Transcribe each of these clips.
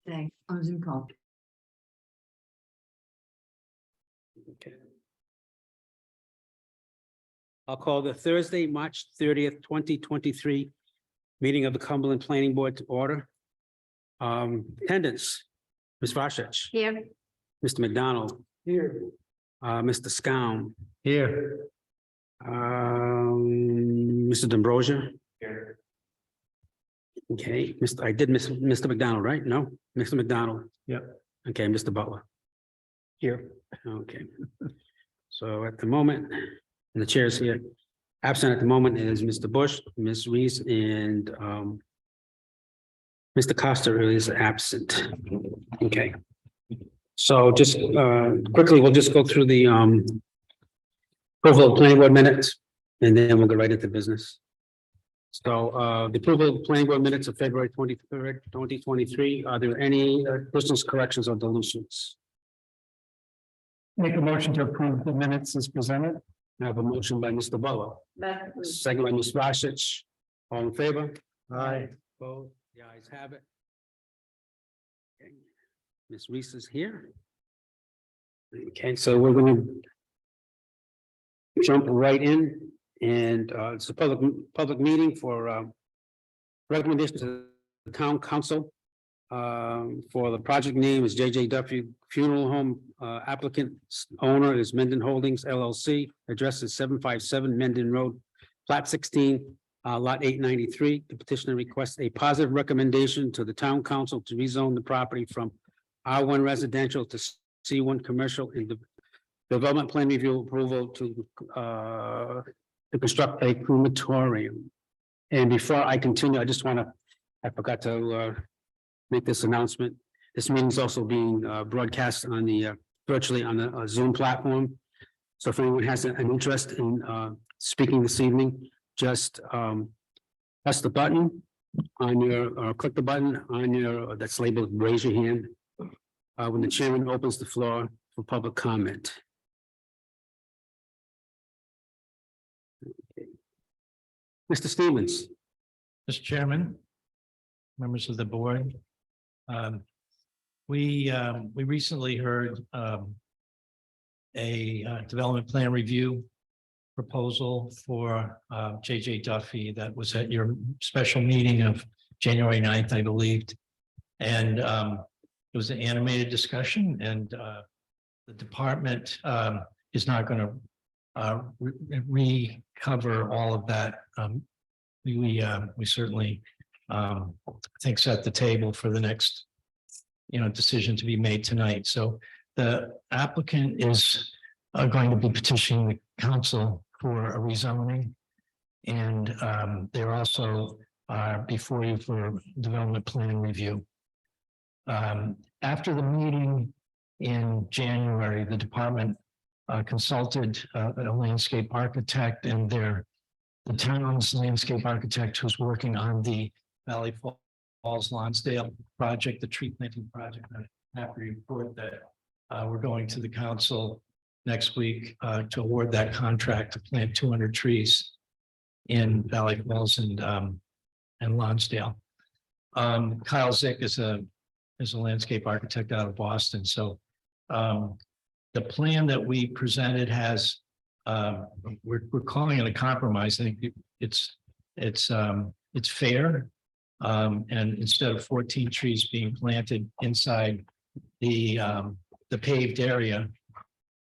Thanks, on Zoom call. Okay. I'll call the Thursday, March 30th, 2023 meeting of the Cumberland Planning Board to order. Attendance, Ms. Varsich, Here. Mr. McDonald. Here. Mr. Scown. Here. Mr. D'Ambrosia. Here. Okay, I did miss Mr. McDonald, right? No, Mr. McDonald. Yep. Okay, Mr. Butler. Here. Okay. So at the moment, and the chair is here. Absent at the moment is Mr. Bush, Ms. Reese, and Mr. Costa is absent. Okay. So just quickly, we'll just go through the approval of planning board minutes, and then we'll go right into business. So the approval of planning board minutes of February 23rd, 2023. Are there any additions, corrections, or deletions? Make a motion to approve the minutes as presented. I have a motion by Mr. Butler, second by Ms. Varsich. All in favor? Aye. Both, the ayes have it. Okay. Ms. Reese is here. Okay, so we're going to jump right in, and it's a public meeting for recommendations to the town council. For the project name is JJ Duffy Funeral Home. Applicant owner is Menden Holdings LLC. Address is 757 Menden Road, plat 16, lot 893. The petitioner requests a positive recommendation to the town council to rezone the property from R1 residential to C1 commercial in the development plan review approval to construct a crematorium. And before I continue, I forgot to make this announcement. This meeting is also being broadcast on the virtually on the Zoom platform. So if anyone has an interest in speaking this evening, just press the button on your, or click the button on your, that's labeled raise your hand, when the chairman opens the floor for public comment. Okay. Mr. Stevens. Mr. Chairman, members of the board. We recently heard a development plan review proposal for JJ Duffy that was at your special meeting of January 9th, I believe. And it was an animated discussion, and the department is not going to recover all of that. We certainly think set the table for the next decision to be made tonight. So the applicant is going to be petitioning the council for a rezoning, and they're also before you for development plan review. After the meeting in January, the department consulted a landscape architect, and the town's landscape architect who's working on the Valley Falls Lonsdale project, the tree planting project. I'm happy to report that we're going to the council next week to award that contract to plant 200 trees in Valley Falls and Lonsdale. Kyle Zick is a landscape architect out of Boston. So the plan that we presented has we're calling it a compromise. I think it's fair. And instead of 14 trees being planted inside the paved area,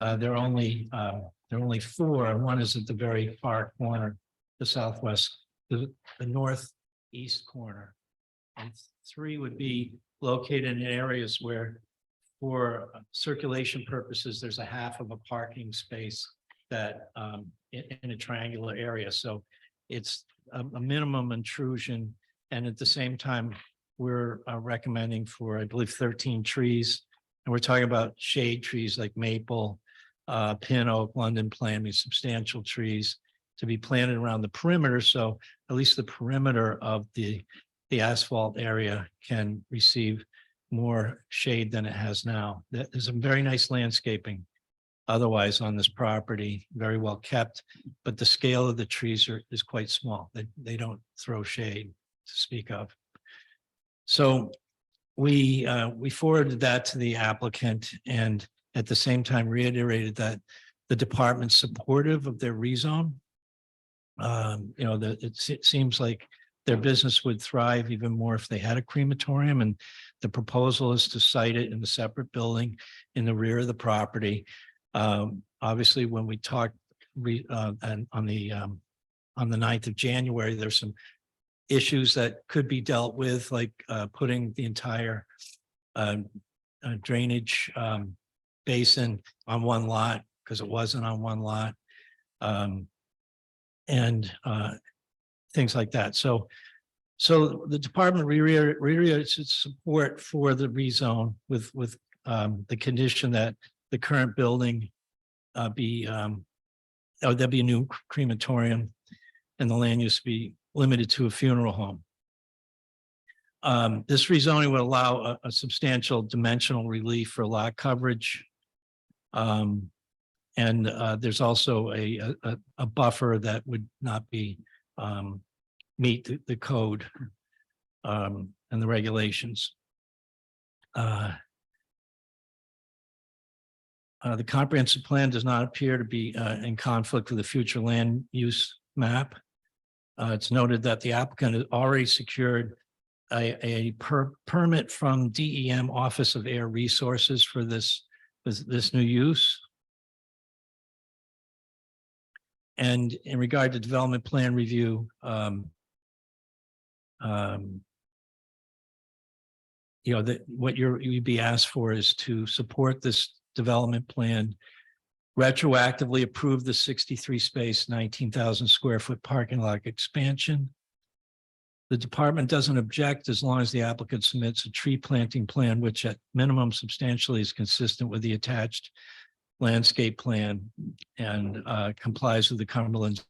there are only 4, and one is at the very far corner, the southwest, the northeast corner, and 3 would be located in areas where, for circulation purposes, there's a half of a parking space that in a triangular area. So it's a minimum intrusion. And at the same time, we're recommending for, I believe, 13 trees. And we're talking about shade trees like maple, pin oak, London plane, these substantial trees to be planted around the perimeter. So at least the perimeter of the asphalt area can receive more shade than it has now. There's some very nice landscaping otherwise on this property, very well kept, but the scale of the trees is quite small. They don't throw shade to speak of. So we forwarded that to the applicant and at the same time reiterated that the department's supportive of their rezone. You know, it seems like their business would thrive even more if they had a crematorium, and the proposal is to site it in a separate building in the rear of the property. Obviously, when we talked and on the 9th of January, there's some issues that could be dealt with, like putting the entire drainage basin on one lot because it wasn't on one lot, and things like that. So the department reiterates its support for the rezone with the condition that the current building there'll be a new crematorium and the land use be limited to a funeral home. This rezoning would allow a substantial dimensional relief for lot coverage. And there's also a buffer that would not be meet the code and the regulations. The comprehensive plan does not appear to be in conflict with the future land use map. It's noted that the applicant has already secured a permit from DEM Office of Air Resources for this new use. And in regard to development plan review, you know, that what you'd be asked for is to support this development plan, retroactively approve the 63 space, 19,000 square foot parking lot expansion. The department doesn't object as long as the applicant submits a tree planting plan, which at minimum substantially is consistent with the attached landscape plan and complies with the Cumberland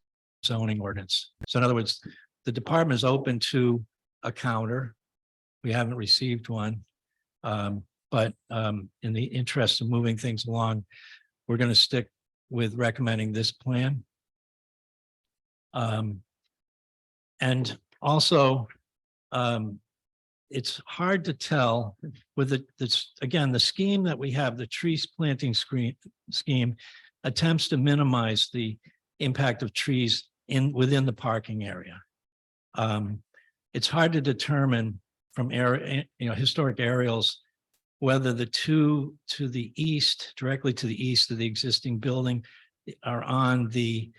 zoning ordinance. So in other words, the department is open to a counter. We haven't received one, but in the interest of moving things along, we're going to stick with recommending this plan. And also, it's hard to tell with again, the scheme that we have, the tree planting scheme attempts to minimize the impact of trees within the parking area. It's hard to determine from historic aerials whether the two to the east, directly to the east of the existing building, are on the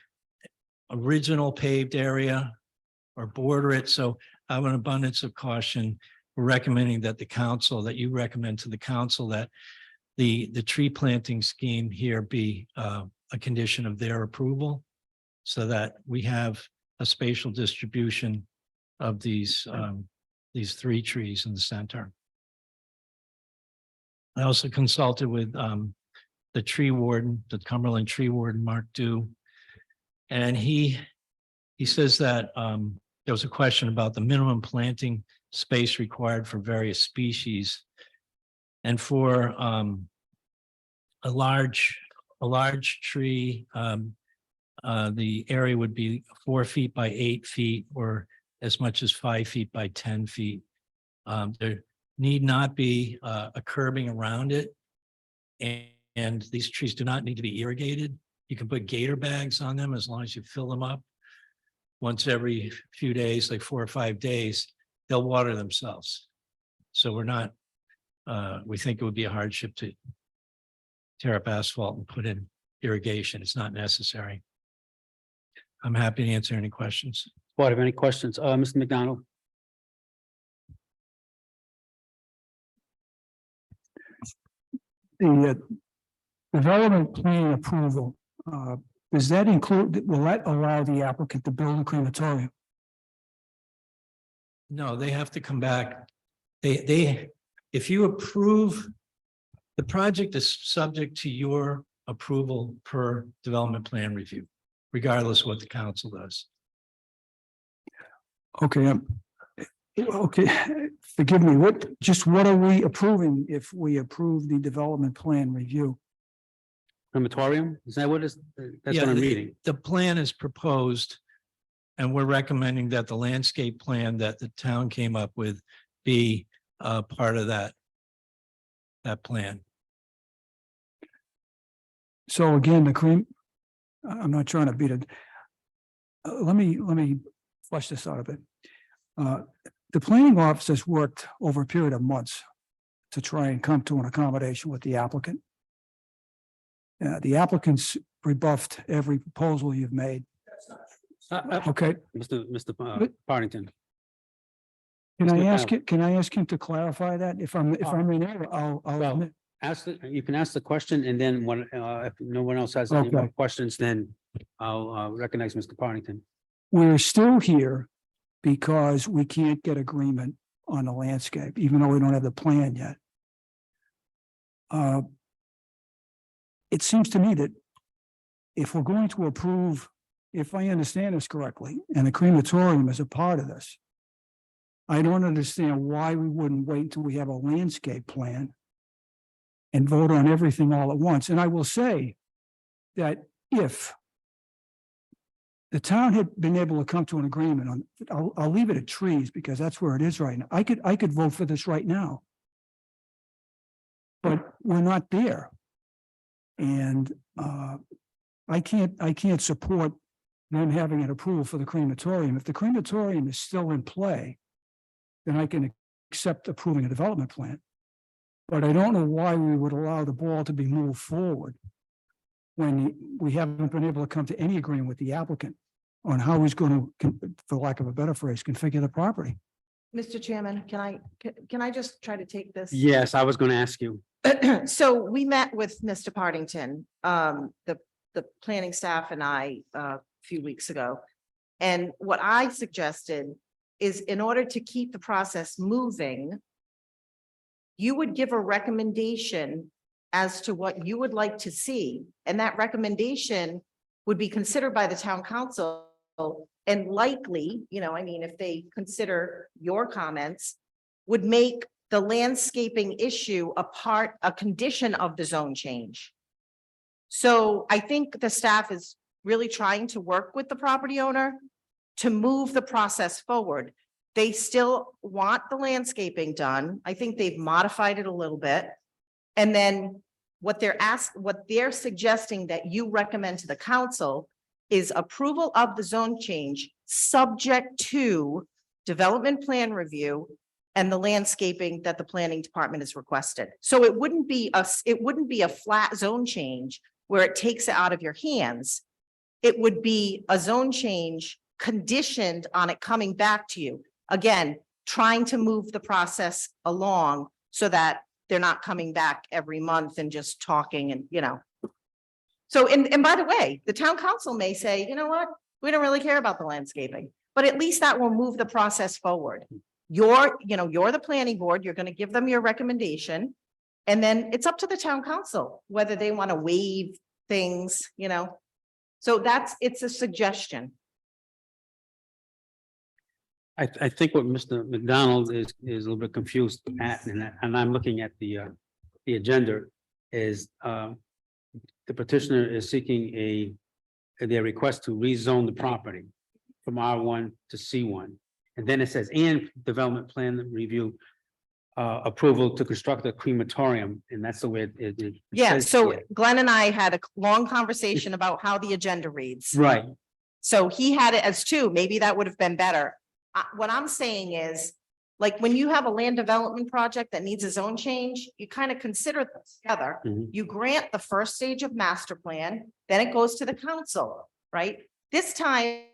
original paved area or border it. So out of an abundance of caution, we're recommending that you recommend to the council that the tree planting scheme here be a condition of their approval, so that we have a spatial distribution of these three trees in the center. I also consulted with the tree warden, the Cumberland tree warden, Mark Dew, and he says that there was a question about the minimum planting space required for various species, and for a large tree, the area would be 4 feet by 8 feet, or as much as 5 feet by 10 feet. There need not be a curbing around it, and these trees do not need to be irrigated. You can put gator bags on them as long as you fill them up once every few days, like 4 or 5 days. They'll water themselves. So we're not, we think it would be a hardship to tear up asphalt and put in irrigation. It's not necessary. I'm happy to answer any questions. Board, have any questions? Mr. McDonald? The development plan approval, does that include, will that allow the applicant to build a crematorium? No, they have to come back. If you approve, the project is subject to your approval per development plan review, regardless of what the council does. Okay, okay, forgive me, what are we approving if we approve the development plan review? Crematorium? Is that what is? That's Yeah, what I'm reading. The plan is proposed, and we're recommending that the landscape plan that the town came up with be part of that plan. So again, I'm not trying to beat it. Let me flesh this out a bit. The planning office has worked over a period of months to try and come to an accommodation with the applicant. The applicant's rebuffed every proposal you've made. Okay, Mr. Partington. can I Mr. ask him to clarify that? If I'm in error, I'll Well, admit. You can ask the question, and then if no one else has any more Okay. questions, then I'll recognize Mr. Partington. We're still here because we can't get agreement on the landscape, even though we don't have the plan yet. It seems to me that if we're going to approve, if I understand this correctly, and the crematorium is a part of this, I don't understand why we wouldn't wait until we have a landscape plan and vote on everything all at once. And I will say that if the town had been able to come to an agreement on, I'll leave it at trees because that's where it is right now. I could vote for this right now. But we're not there. And I can't support them having an approval for the crematorium. If the crematorium is still in play, then I can accept approving a development plan. But I don't know why we would allow the ball to be moved forward when we haven't been able to come to any agreement with the applicant on how he's going to, for lack of a better phrase, configure the property. Mr. Chairman, can I just try to take this? Yes, I was going to ask you. So we met with Mr. Partington, the planning staff and I, a few weeks ago. And what I suggested is in order to keep the process moving, you would give a recommendation as to what you would like to see. And that recommendation would be considered by the town council and likely, if they consider your comments, would make the landscaping issue a condition of the zone change. So I think the staff is really trying to work with the property owner to move the process forward. They still want the landscaping done. I think they've modified it a little bit. And then what they're suggesting that you recommend to the council is approval of the zone change subject to development plan review and the landscaping that the planning department has requested. So it wouldn't be a flat zone change where it takes it out of your hands. It would be a zone change conditioned on it coming back to you. Again, trying to move the process along so that they're not coming back every month and just talking and, So, and by the way, the town council may say, you know what, we don't really care about the landscaping, but at least that will move the process forward. You're the planning board, you're going to give them your recommendation. And then it's up to the town council, whether they want to waive things, So it's a suggestion. I think what Mr. McDonald is a little bit confused at, and I'm looking at the agenda, is the petitioner is seeking their request to rezone the property from R1 to C1. And then it says, and development plan review approval to construct a crematorium, and that's the way it Yeah, says so here. Glenn and I had a long conversation about how the agenda reads. Right. So he had it as two, maybe that would have been better. What I'm saying is, like, when you have a land development project that needs a zone change, you kind of consider this together. Mhm. You grant the first stage of master plan, then it goes to the council, right? This time,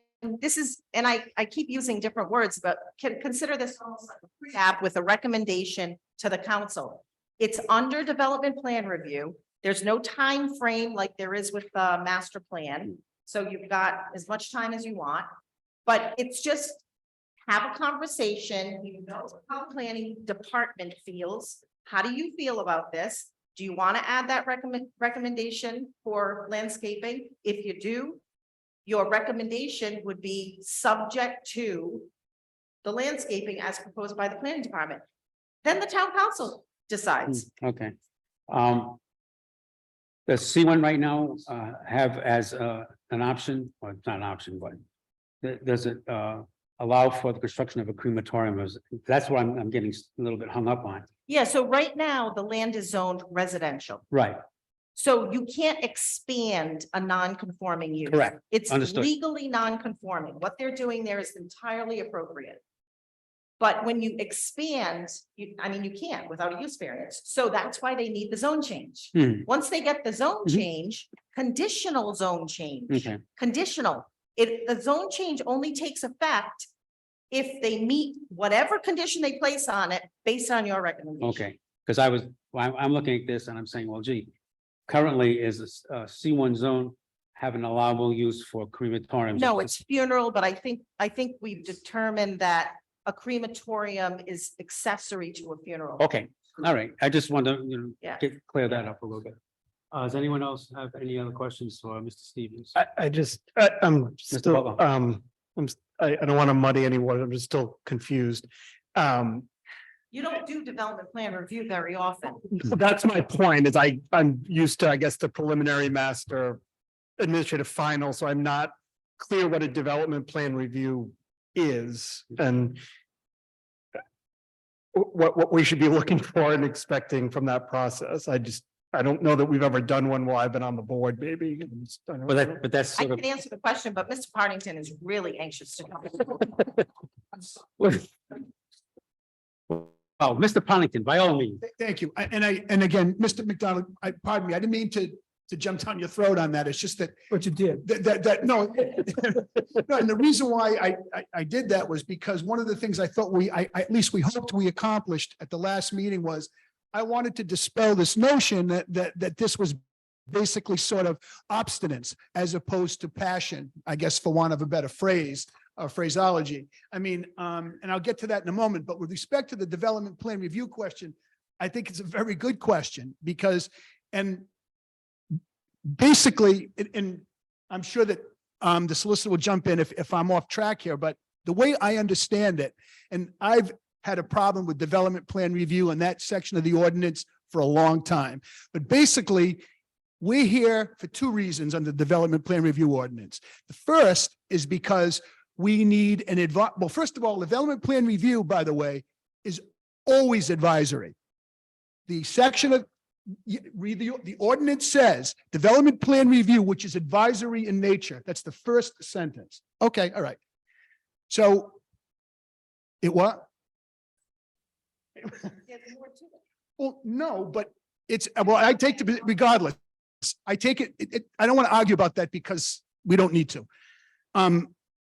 this is, and I keep using different words, but can consider this almost like a pre-app with a recommendation to the council. It's under development plan review. There's no time frame like there is with the master plan. So you've got as much time as you want, but it's just have a conversation. You know how the planning department feels. How do you feel about this? Do you want to add that recommendation for landscaping? If you do, your recommendation would be subject to the landscaping as proposed by the planning department. Then the town council decides. Okay. Does C1 right now have as an option, or it's not an option, but does it allow for the construction of a crematorium. That's what I'm getting a little bit hung up on. Yeah, so right now, the land is zoned residential. Right, So you can't expand a non-conforming use. correct. It's Understood. legally non-conforming. What they're doing there is entirely appropriate. But when you expand, you can't without a use variance. So that's why they need the zone change. Hmm. Once they get the zone Mhm. change, conditional zone change, Okay, conditional. The zone change only takes effect if they meet whatever condition they place on it based on your recommendation. okay, because I'm looking at this and I'm saying, well, gee, currently is a C1 zone have an allowable use for crematoriums? No, it's funeral, but I think we've determined that a crematorium is accessory to a funeral. Okay, all right. I just want to, Yeah. clear that up a little bit. Does anyone else have any other questions for Mr. Stevens? I'm still, Butler. I don't want to muddy any water. I'm just still confused. You don't do development plan review very often. That's my point is I'm used to, I guess, the preliminary master administrative final, so I'm not clear what a development plan review is and what we should be looking for and expecting from that process. I don't know that we've ever done one while I've been on the board, maybe. But that's I sort of, can answer the question, but Mr. Partington is really anxious to come. oh, Mr. Ponnington, by all means. Thank you. And again, Mr. McDonald, pardon me, I didn't mean to jump down your throat on that. It's just that, But you did. no. No, and the reason why I did that was because one of the things I thought at least we hoped we accomplished at the last meeting was I wanted to dispel this notion that this was basically sort of obstinance as opposed to passion, I guess, for want of a better phrase or phraseology. I mean, and I'll get to that in a moment, but with respect to the development plan review question, I think it's a very good question because, and basically, and I'm sure that the solicitor will jump in if I'm off track here, but the way I understand it, and I've had a problem with development plan review in that section of the ordinance for a long time. But basically, we're here for two reasons under the development plan review ordinance. The first is because we need well, first of all, development plan review, by the way, is always advisory. The section of read the ordinance says development plan review, which is advisory in nature. That's the first sentence. Okay, all right. So it what? Well, no, but it's, well, I take it regardless. I take it, I don't want to argue about that because we don't need to.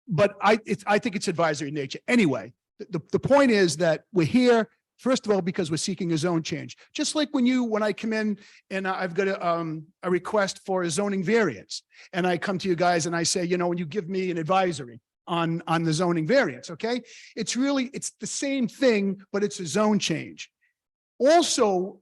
But I think it's advisory in nature. Anyway, the point is that we're here, first of all, because we're seeking a zone change. Just like when I come in and I've got a request for a zoning variance, and I come to you guys and I say, when you give me an advisory on the zoning variance, okay? It's the same thing, but it's a zone change. Also,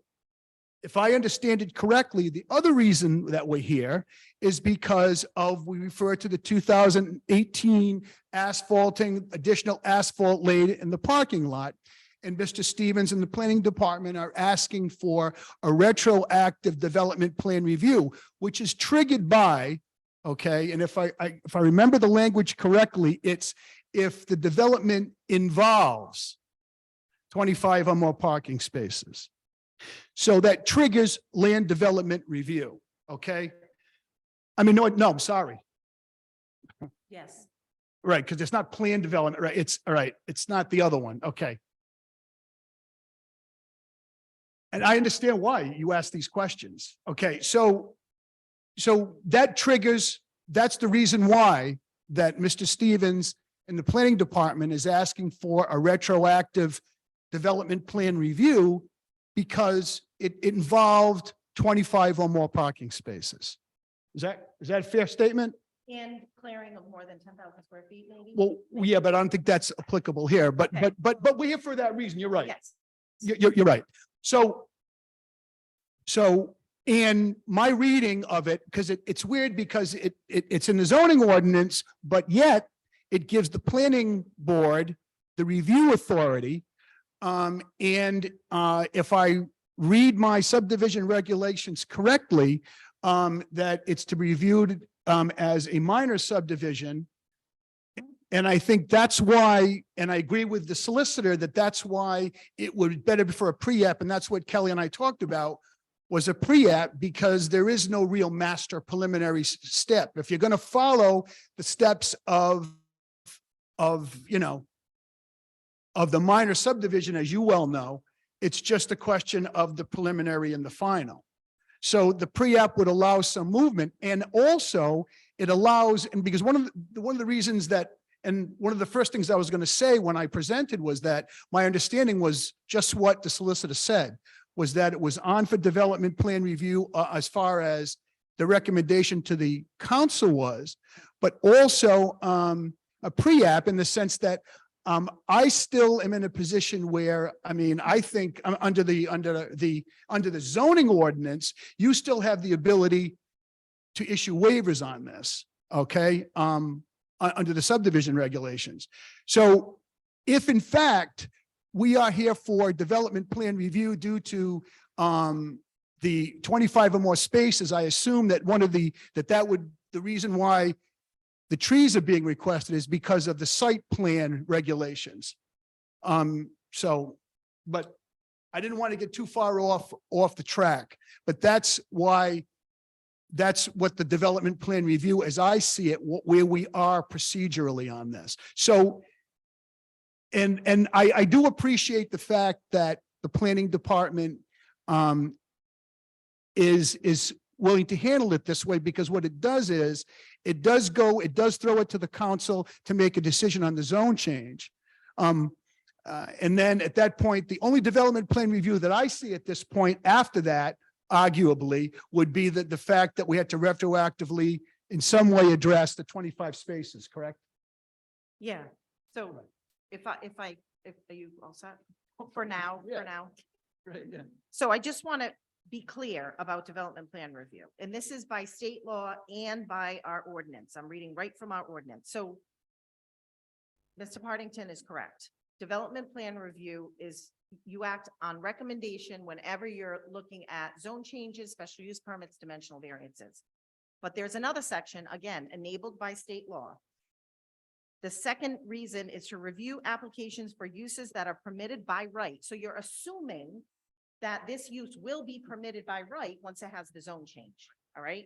if I understand it correctly, the other reason that we're here is because we refer to the 2018 asphalting, additional asphalt laid in the parking lot. And Mr. Stevens and the planning department are asking for a retroactive development plan review, which is triggered by, okay, and if I remember the language correctly, it's if the development involves 25 or more parking spaces. So that triggers land development review, okay? I mean, no, I'm sorry. Yes. Right, because it's not planned development, right? It's, all right, it's not the other one, okay. And I understand why you ask these questions. Okay, so that triggers, that's the reason why that Mr. Stevens and the planning department is asking for a retroactive development plan review because it involved 25 or more parking spaces. Is that a fair statement? And clearing of more than 10,000 square feet, maybe? Well, yeah, but I don't think that's applicable here, but Okay. we're here for that reason. You're right. Yes. You're right. So in my reading of it, because it's weird because it's in the zoning ordinance, but yet it gives the planning board the review authority. And if I read my subdivision regulations correctly, that it's to be reviewed as a minor subdivision. And I think that's why, and I agree with the solicitor that that's why it would better be for a pre-app, and that's what Kelly and I talked about, was a pre-app, because there is no real master preliminary step. If you're going to follow the steps of, you know, of the minor subdivision, as you well know, it's just a question of the preliminary and the final. So the pre-app would allow some movement, and also it allows, and because one of the reasons that, and one of the first things I was going to say when I presented was that my understanding was just what the solicitor said, was that it was on for development plan review as far as the recommendation to the council was, but also a pre-app in the sense that I still am in a position where, I mean, I think under the zoning ordinance, you still have the ability to issue waivers on this, okay? Under the subdivision regulations. So if in fact we are here for development plan review due to the 25 or more spaces, I assume that the reason why the trees are being requested is because of the site plan regulations. But I didn't want to get too far off the track, but that's why, that's what the development plan review, as I see it, where we are procedurally on this. So, and I do appreciate the fact that the planning department is willing to handle it this way, because what it does is it does throw it to the council to make a decision on the zone change. And then at that point, the only development plan review that I see at this point after that, arguably, would be that the fact that we had to retroactively in some way address the 25 spaces, correct? Yeah, so are you all set? For now, for now. Right, yeah. So I just want to be clear about development plan review, and this is by state law and by our ordinance. I'm reading right from our ordinance. So Mr. Partington is correct. Development plan review is, you act on recommendation whenever you're looking at zone changes, special use permits, dimensional variances. But there's another section, again, enabled by state law. The second reason is to review applications for uses that are permitted by right. So you're assuming that this use will be permitted by right once it has the zone change, all right?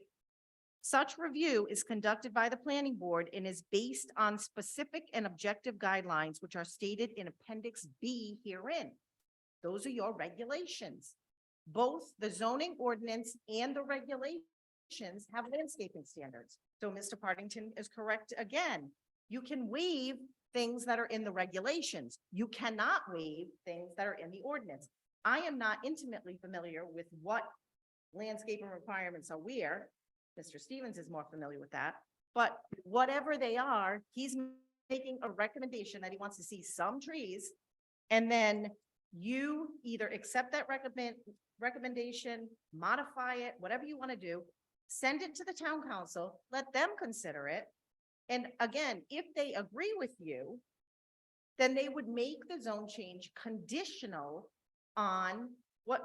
Such review is conducted by the planning board and is based on specific and objective guidelines, which are stated in Appendix B herein. Those are your regulations. Both the zoning ordinance and the regulations have landscaping standards. So Mr. Partington is correct again. You can waive things that are in the regulations. You cannot waive things that are in the ordinance. I am not intimately familiar with what landscaping requirements are where. Mr. Stevens is more familiar with that, but whatever they are, he's making a recommendation that he wants to see some trees. And then you either accept that recommendation, modify it, whatever you want to do, send it to the town council, let them consider it. And again, if they agree with you, then they would make the zone change conditional on what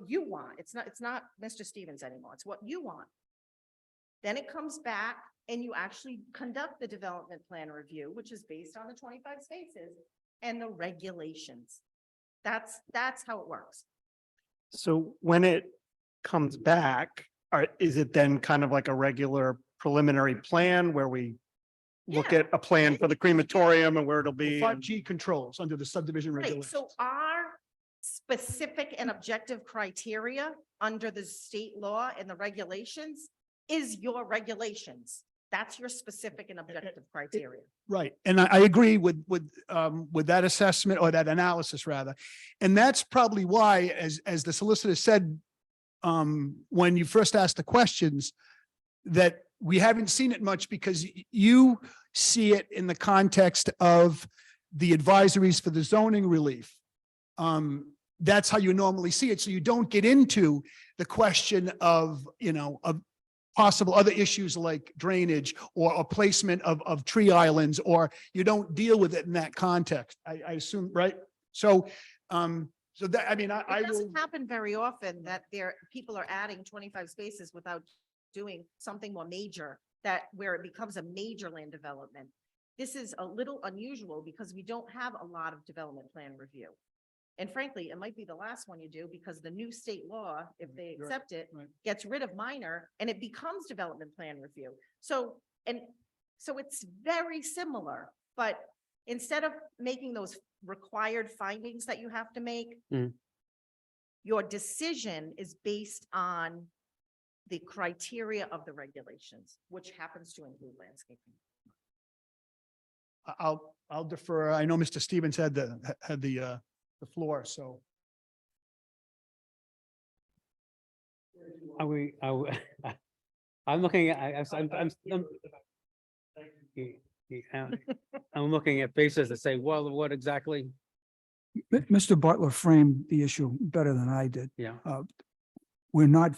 you want. It's not Mr. Stevens anymore. It's what you want. Then it comes back and you actually conduct the development plan review, which is based on the 25 spaces and the regulations. That's how it works. So when it comes back, is it then kind of like a regular preliminary plan where we look Yeah. at a plan for the crematorium and where it'll be? 5G controls under the subdivision Right, regulations. so our specific and objective criteria under the state law and the regulations is your regulations. That's your specific and objective criteria. Right, and I agree with that assessment, or that analysis rather. And that's probably why, as the solicitor said, when you first asked the questions, that we haven't seen it much because you see it in the context of the advisories for the zoning relief. That's how you normally see it. So you don't get into the question of, of possible other issues like drainage or placement of tree islands, or you don't deal with it in that context. I assume, right? So, so that, I mean, I It will, doesn't happen very often that people are adding 25 spaces without doing something more major, where it becomes a major land development. this is a little unusual because we don't have a lot of development plan review. And frankly, it might be the last one you do because the new state law, if they You're accept it, right. gets rid of minor and it becomes development plan review. So it's very similar, but instead of making those required findings that you have to make, Mm. your decision is based on the criteria of the regulations, which happens to include landscaping. I'll defer. I know Mr. Stevens had the floor, so. I'm looking at, I'm looking at faces that say, well, what exactly? Mr. Butler framed the issue better than I did. Yeah. We're not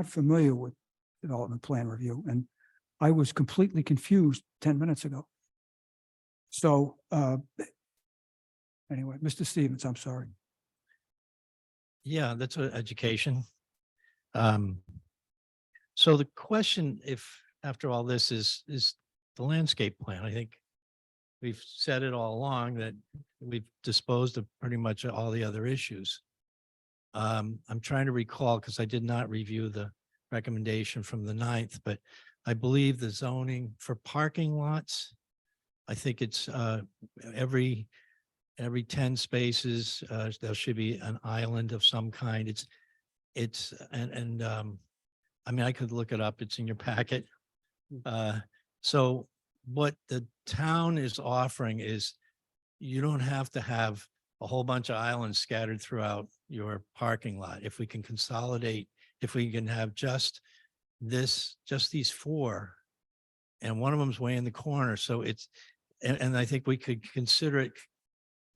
familiar with development plan review, and I was completely confused 10 minutes ago. So, anyway, Mr. Stevens, I'm sorry. Yeah, that's what education. So the question, if after all this is the landscape plan, I think we've said it all along that we've disposed of pretty much all the other issues. I'm trying to recall because I did not review the recommendation from the 9th, but I believe the zoning for parking lots, I think it's every 10 spaces, there should be an island of some kind. I mean, I could look it up. It's in your packet. So what the town is offering is you don't have to have a whole bunch of islands scattered throughout your parking lot. If we can consolidate, if we can have just these 4, and one of them's way in the corner. So and I think we could consider it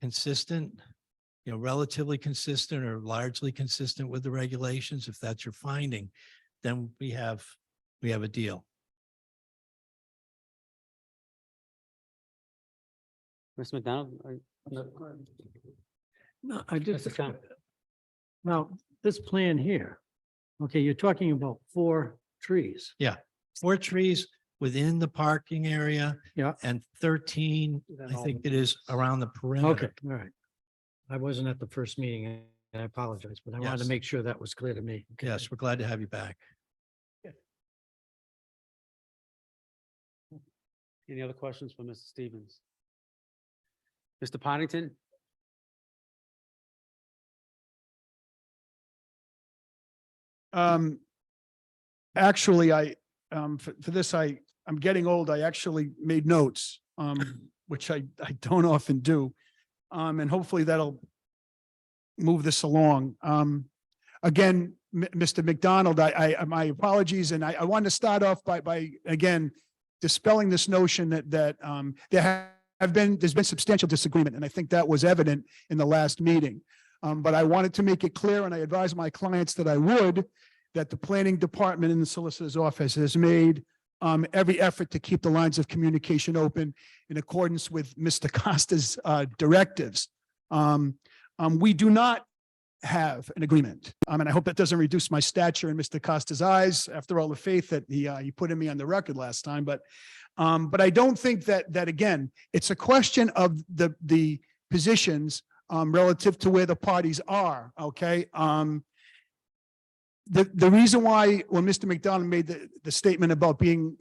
consistent, relatively consistent or largely consistent with the regulations. If that's your finding, then we have a deal. Mr. McDonald? No, I just, Mr. Khan? now, this plan here, okay, you're talking about 4 trees. 4 trees within the parking area. Yeah. And 13, I think it is around the perimeter. Okay, all right. I wasn't at the first meeting, and I apologize, but I wanted to Yes. make sure that was clear to me. Yes, we're glad to have you back. Any other questions for Mr. Stevens? Mr. Partington? Actually, for this, I'm getting old. I actually made notes, which I don't often do. And hopefully that'll move this along. Again, Mr. McDonald, my apologies, and I want to start off by again, dispelling this notion that there's been substantial disagreement, and I think that was evident in the last meeting. But I wanted to make it clear, and I advised my clients that I would, that the planning department and the solicitor's office has made every effort to keep the lines of communication open in accordance with Mr. Costa's directives. We do not have an agreement. And I hope that doesn't reduce my stature in Mr. Costa's eyes after all the faith that he put in me on the record last time. But I don't think that again, it's a question of the positions relative to where the parties are. Okay. The reason why when Mr. McDonald made the statement about being,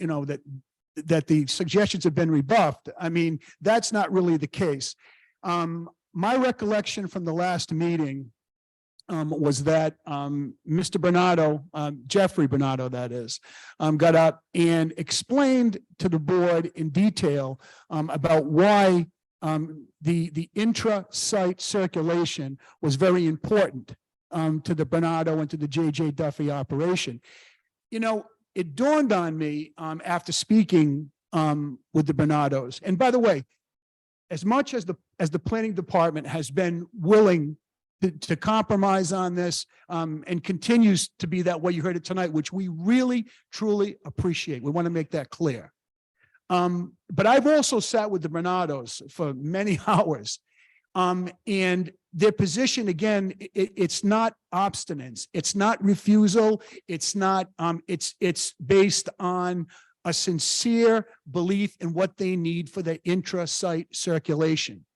that the suggestions have been rebuffed, I mean, that's not really the case. My recollection from the last meeting was that Mr. Bernardo, Jeffrey Bernardo, that is, got up and explained to the board in detail about why the intra-site circulation was very important to the Bernardo and to the J.J. Duffy operation. It dawned on me after speaking with the Bernardos, and by the way, as much as the planning department has been willing to compromise on this and continues to be that way, you heard it tonight, which we really, truly appreciate. We want to make that clear. But I've also sat with the Bernardos for many hours. And their position, again, it's not obstinance. It's not refusal. It's not, it's based on a sincere belief in what they need for the intra-site circulation.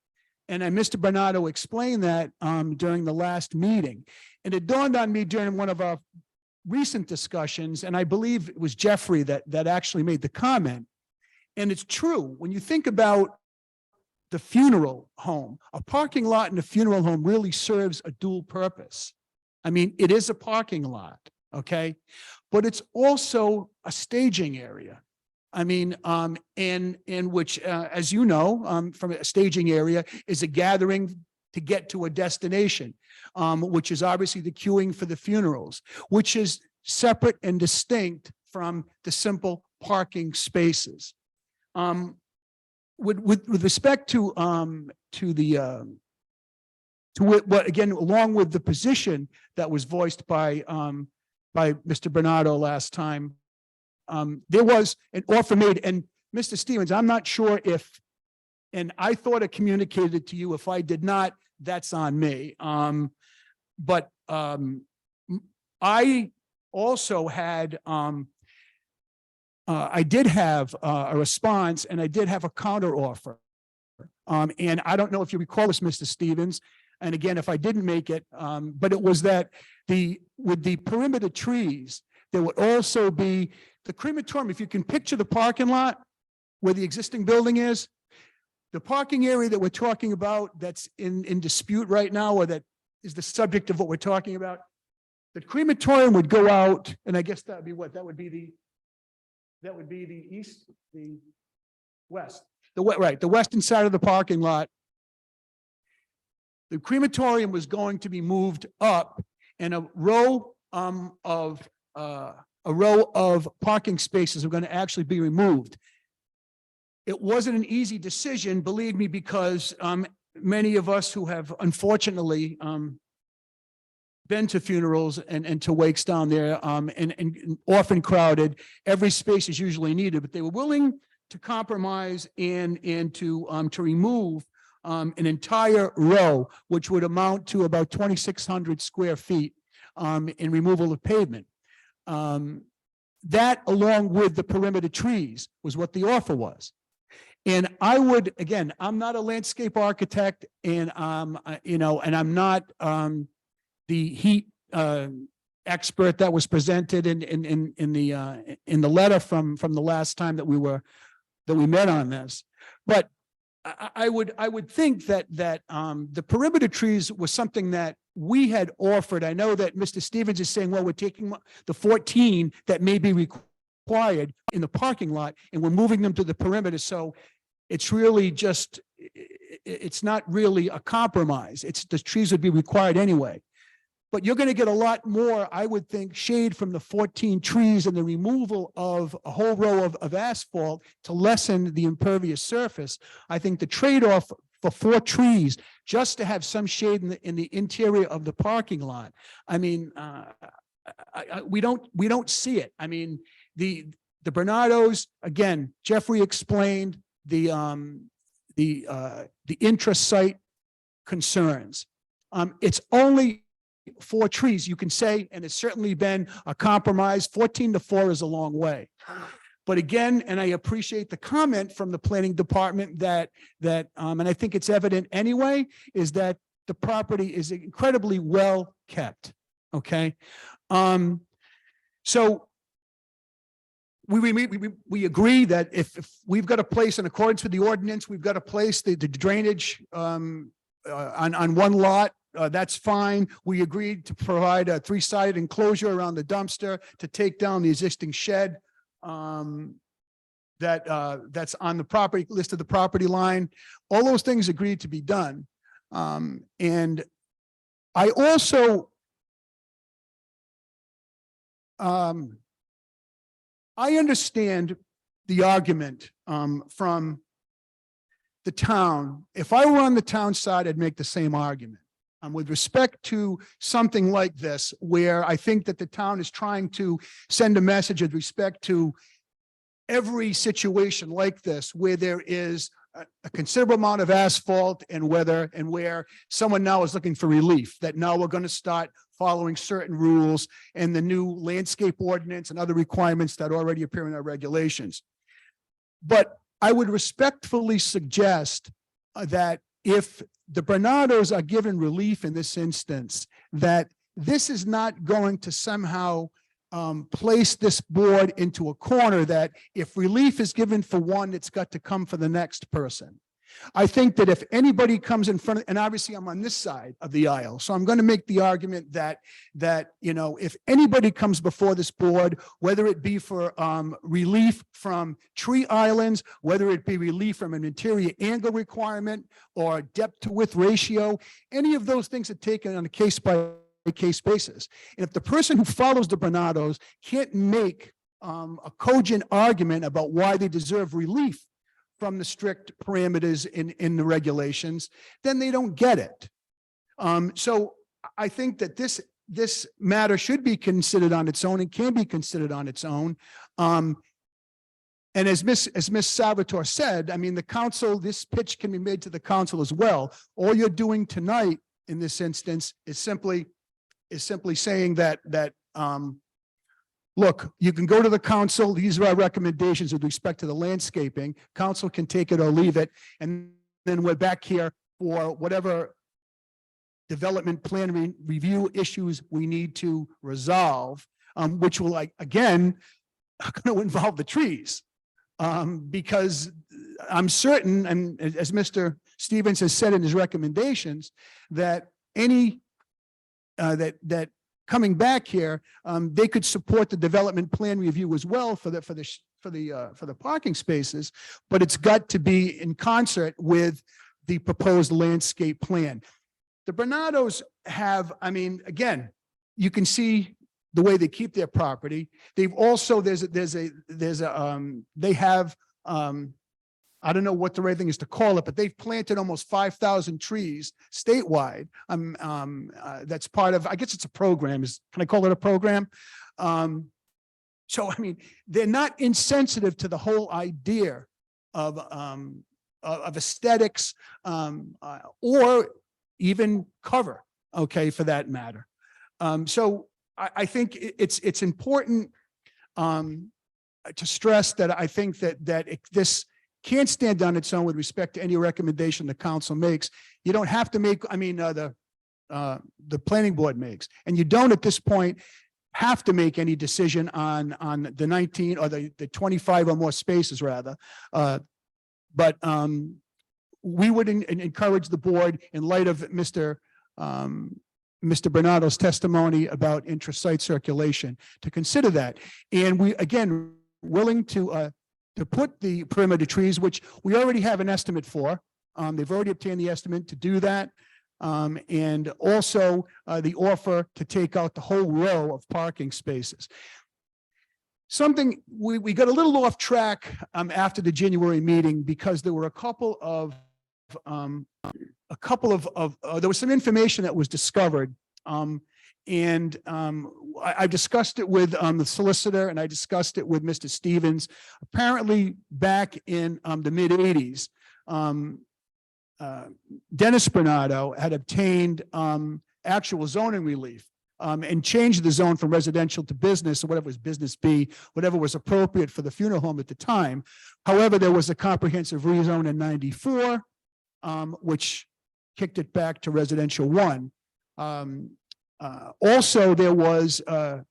And Mr. Bernardo explained that during the last meeting. And it dawned on me during one of our recent discussions, and I believe it was Jeffrey that actually made the comment. And it's true, when you think about the funeral home, a parking lot in a funeral home really serves a dual purpose. I mean, it is a parking lot, okay? But it's also a staging area. I mean, in which, as you know, from a staging area is a gathering to get to a destination, which is obviously the queuing for the funerals, which is separate and distinct from the simple parking spaces. With respect to what, again, along with the position that was voiced by Mr. Bernardo last time, there was an offer made, and Mr. Stevens, I'm not sure if, and I thought I communicated it to you. If I did not, that's on me. But I also had, I did have a response, and I did have a counter offer. And I don't know if you recall this, Mr. Stevens, and again, if I didn't make it, but it was that with the perimeter trees, there would also be the crematorium. If you can picture the parking lot where the existing building is, the parking area that we're talking about that's in dispute right now, or that is the subject of what we're talking about, the crematorium would go out, and I guess that would be what? That would be the east, the west, right, the western side of the parking lot. The crematorium was going to be moved up, and a row of parking spaces are going to actually be removed. It wasn't an easy decision, believe me, because many of us who have unfortunately been to funerals and to wakes down there, and often crowded, every space is usually needed, but they were willing to compromise and to remove an entire row, which would amount to about 2,600 square feet in removal of pavement. That, along with the perimeter trees, was what the offer was. And I would, again, I'm not a landscape architect, and and I'm not the heat expert that was presented in the letter from the last time that we met on this. But I would think that the perimeter trees was something that we had offered. I know that Mr. Stevens is saying, well, we're taking the 14 that may be required in the parking lot, and we're moving them to the perimeter. So it's really just, it's not really a compromise. It's, the trees would be required anyway. But you're going to get a lot more, I would think, shade from the 14 trees and the removal of a whole row of asphalt to lessen the impervious surface. I think the trade-off for 4 trees just to have some shade in the interior of the parking lot. I mean, we don't see it. I mean, the Bernardos, again, Jeffrey explained the intra-site concerns. It's only 4 trees, you can say, and it's certainly been a compromise. 14 to 4 is a long way. But again, and I appreciate the comment from the planning department that and I think it's evident anyway, is that the property is incredibly well kept. Okay. So we agree that if we've got a place in accordance with the ordinance, we've got to place the drainage on one lot. That's fine. We agreed to provide a 3-sided enclosure around the dumpster to take down the existing shed that's on the property list of the property line. All those things agreed to be done. And I also I understand the argument from the town. If I were on the town side, I'd make the same argument. With respect to something like this, where I think that the town is trying to send a message with respect to every situation like this, where there is a considerable amount of asphalt and where someone now is looking for relief, that now we're going to start following certain rules and the new landscape ordinance and other requirements that already appear in our regulations. But I would respectfully suggest that if the Bernardos are given relief in this instance, that this is not going to somehow place this board into a corner that if relief is given for one, it's got to come for the next person. I think that if anybody comes in front of, and obviously I'm on this side of the aisle, so I'm going to make the argument that, you know, if anybody comes before this board, whether it be for relief from tree islands, whether it be relief from an interior angle requirement or depth to width ratio, any of those things are taken on a case by case basis. And if the person who follows the Bernardos can't make a cogent argument about why they deserve relief from the strict parameters in the regulations, then they don't get it. So I think that this matter should be considered on its own and can be considered on its own. And as Miss Salvatore said, I mean, the council, this pitch can be made to the council as well. All you're doing tonight in this instance is simply saying that look, you can go to the council. These are our recommendations with respect to the landscaping. Council can take it or leave it. And then we're back here for whatever development plan review issues we need to resolve, which will, like, again, going to involve the trees. Because I'm certain, and as Mr. Stevens has said in his recommendations, that any that coming back here, they could support the development plan review as well for the parking spaces, but it's got to be in concert with the proposed landscape plan. The Bernardos have, I mean, again, you can see the way they keep their property. They've also, they have, I don't know what the right thing is to call it, but they've planted almost 5,000 trees statewide. That's part of, I guess it's a program. Can I call it a program? So, I mean, they're not insensitive to the whole idea of aesthetics, or even cover, okay, for that matter. So I think it's important to stress that I think that this can't stand on its own with respect to any recommendation the council makes. You don't have to make, I mean, the planning board makes, and you don't at this point have to make any decision on the 19 or the 25 or more spaces rather. But we would encourage the board, in light of Mr. Bernardo's testimony about intra-site circulation, to consider that. And we, again, willing to put the perimeter trees, which we already have an estimate for. They've already obtained the estimate to do that. And also the offer to take out the whole row of parking spaces. Something we got a little off track after the January meeting, because there were a couple of there was some information that was discovered. I discussed it with the solicitor, and I discussed it with Mr. Stevens. Apparently back in the mid 80s, Dennis Bernardo had obtained actual zoning relief and changed the zone from residential to business, or whatever was business B, whatever was appropriate for the funeral home at the time. However, there was a comprehensive rezone in 94, which kicked it back to residential 1. Also, there was a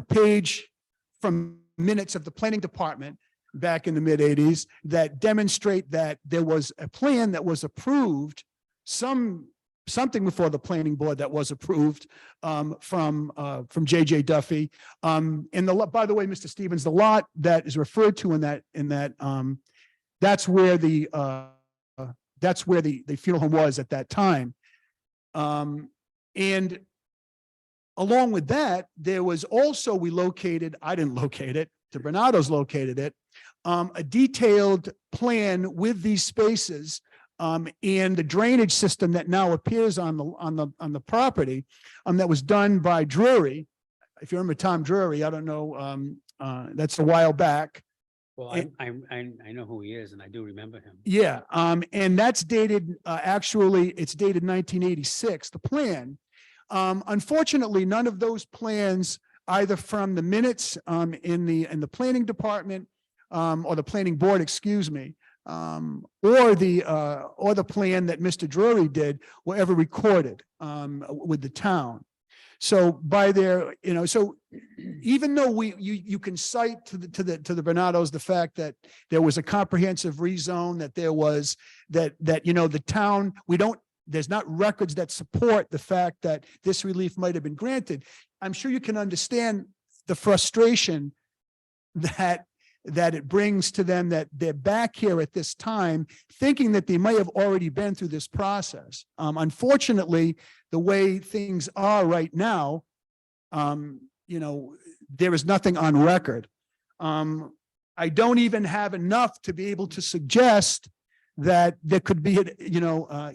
page from minutes of the planning department back in the mid 80s that demonstrate that there was a plan that was approved, something before the planning board that was approved from JJ Duffy. And by the way, Mr. Stevens, the lot that is referred to in that that's where the funeral home was at that time. And along with that, there was also, I didn't locate it, the Bernardos located it, a detailed plan with these spaces and the drainage system that now appears on the property that was done by Drury. If you remember Tom Drury, I don't know, that's a while back. Well, I know who he is and I do remember him. Yeah, and that's dated, actually, it's dated 1986, the plan. Unfortunately, none of those plans, either from the minutes, in the planning department, or the planning board, excuse me, or the plan that Mr. Drury did were ever recorded, with the town. So by their, so even though you can cite to the Bernados, the fact that there was a comprehensive rezone, that there was that, the town, there's not records that support the fact that this relief might have been granted. I'm sure you can understand the frustration that it brings to them, that they're back here at this time thinking that they may have already been through this process. Unfortunately, the way things are right now, there is nothing on record. I don't even have enough to be able to suggest that there could be,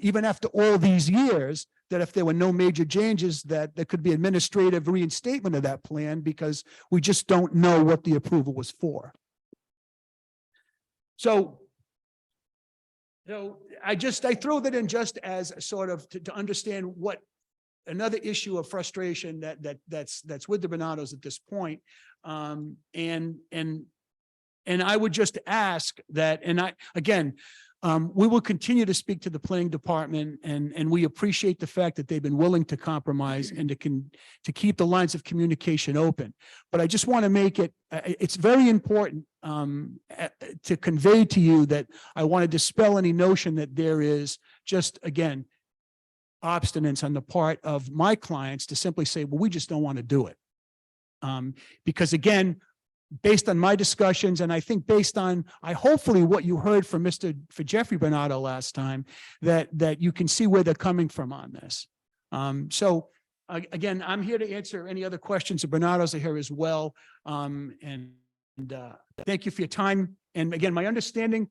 even after all these years, that if there were no major changes, that there could be administrative reinstatement of that plan, because we just don't know what the approval was for. So I throw that in just as a sort of to understand what another issue of frustration that's with the Bernados at this point. And I would just ask that, we will continue to speak to the planning department, and we appreciate the fact that they've been willing to compromise and to keep the lines of communication open. But I just want to make it, it's very important to convey to you that I want to dispel any notion that there is just, again, obstinance on the part of my clients to simply say, well, we just don't want to do it. Because again, based on my discussions, and I think based on, hopefully what you heard from Jeffrey Bernardo last time, that you can see where they're coming from on this. Again, I'm here to answer any other questions. The Bernardos are here as well. Thank you for your time. And again, my understanding,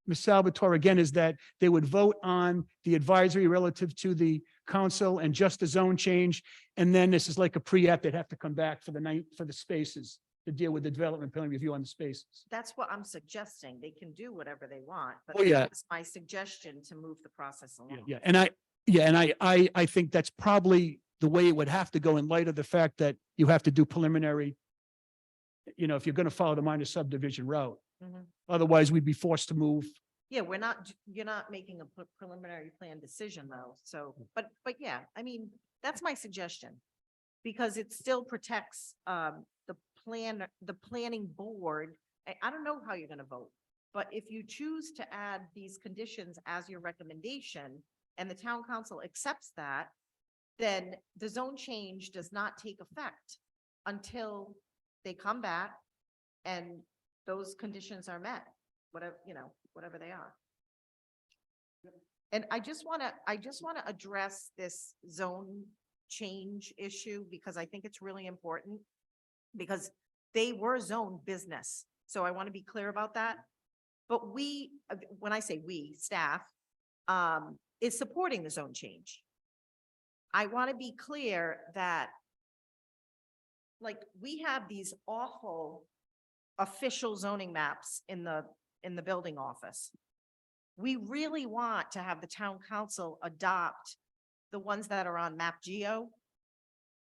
Ms. Salvatore, again, is that they would vote on the advisory relative to the council and just the zone change. And then this is like a pre-app. They'd have to come back for the spaces to deal with the development plan review on the spaces. That's what I'm suggesting. They can do whatever they want, but Oh, yeah. that's my suggestion to move the process along. Yeah, and I think that's probably the way it would have to go, in light of the fact that you have to do preliminary, if you're going to follow the minor subdivision route. Mhm. Otherwise, we'd be forced to move. Yeah, you're not making a preliminary plan decision though. So, but yeah, I mean, that's my suggestion. Because it still protects, the planning board. I don't know how you're gonna vote, but if you choose to add these conditions as your recommendation and the town council accepts that, then the zone change does not take effect until they come back and those conditions are met, whatever they are. And I just want to address this zone change issue, because I think it's really important, because they were zone business. So I want to be clear about that. But when I say we, staff, is supporting the zone change. I want to be clear that, like, we have these awful official zoning maps in the building office. We really want to have the town council adopt the ones that are on Map Geo,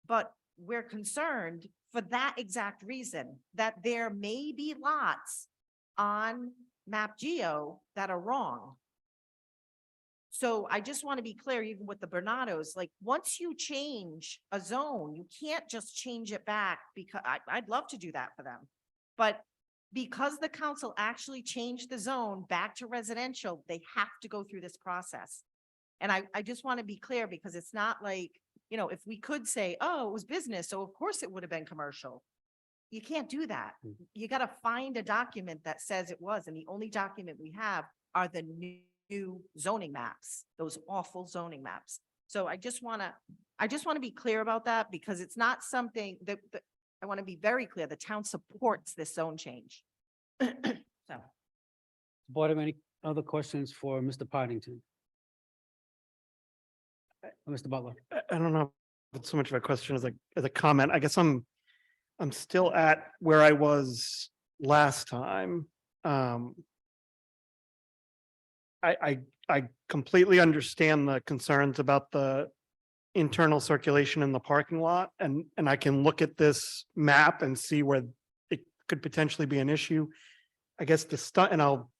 but we're concerned for that exact reason, that there may be lots on Map Geo that are wrong. So I just want to be clear, even with the Bernados, like, once you change a zone, you can't just change it back, because I'd love to do that for them. But because the council actually changed the zone back to residential, they have to go through this process. And I just want to be clear, because it's not like, if we could say, oh, it was business, so of course it would have been commercial. You can't do that. You got to find a document that says it was. And the only document we have are the new zoning maps, those awful zoning maps. So I just want to be clear about that, because it's not something that I want to be very clear. The town supports this zone change. So. Board, have any other questions for Mr. Partington? Mr. Butler? I don't know if it's so much of a question as a comment. I guess I'm still at where I was last time. I completely understand the concerns about the internal circulation in the parking lot, and I can look at this map and see where it could potentially be an issue. I guess and I'll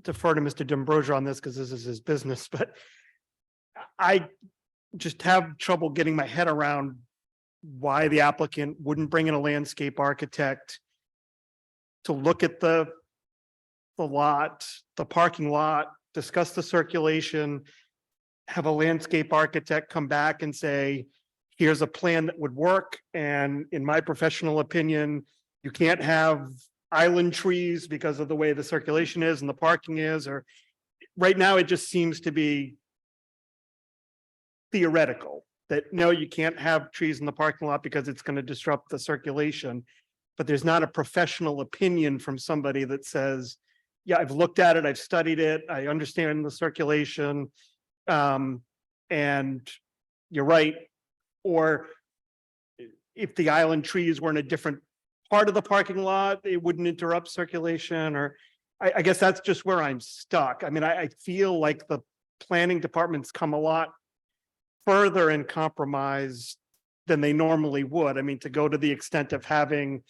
defer to Mr. D'Ambrosio on this because this is his business, but I just have trouble getting my head around why the applicant wouldn't bring in a landscape architect to look at the lot, the parking lot, discuss the circulation, have a landscape architect come back and say, here's a plan that would work. And in my professional opinion, you can't have island trees because of the way the circulation is and the parking is, or right now, it just seems to be theoretical that no, you can't have trees in the parking lot because it's going to disrupt the circulation. But there's not a professional opinion from somebody that says, yeah, I've looked at it, I've studied it, I understand the circulation. And you're right. Or if the island trees were in a different part of the parking lot, it wouldn't interrupt circulation, or I guess that's just where I'm stuck. I mean, I feel like the planning department's come a lot further in compromise than they normally would. I mean, to go to the extent of having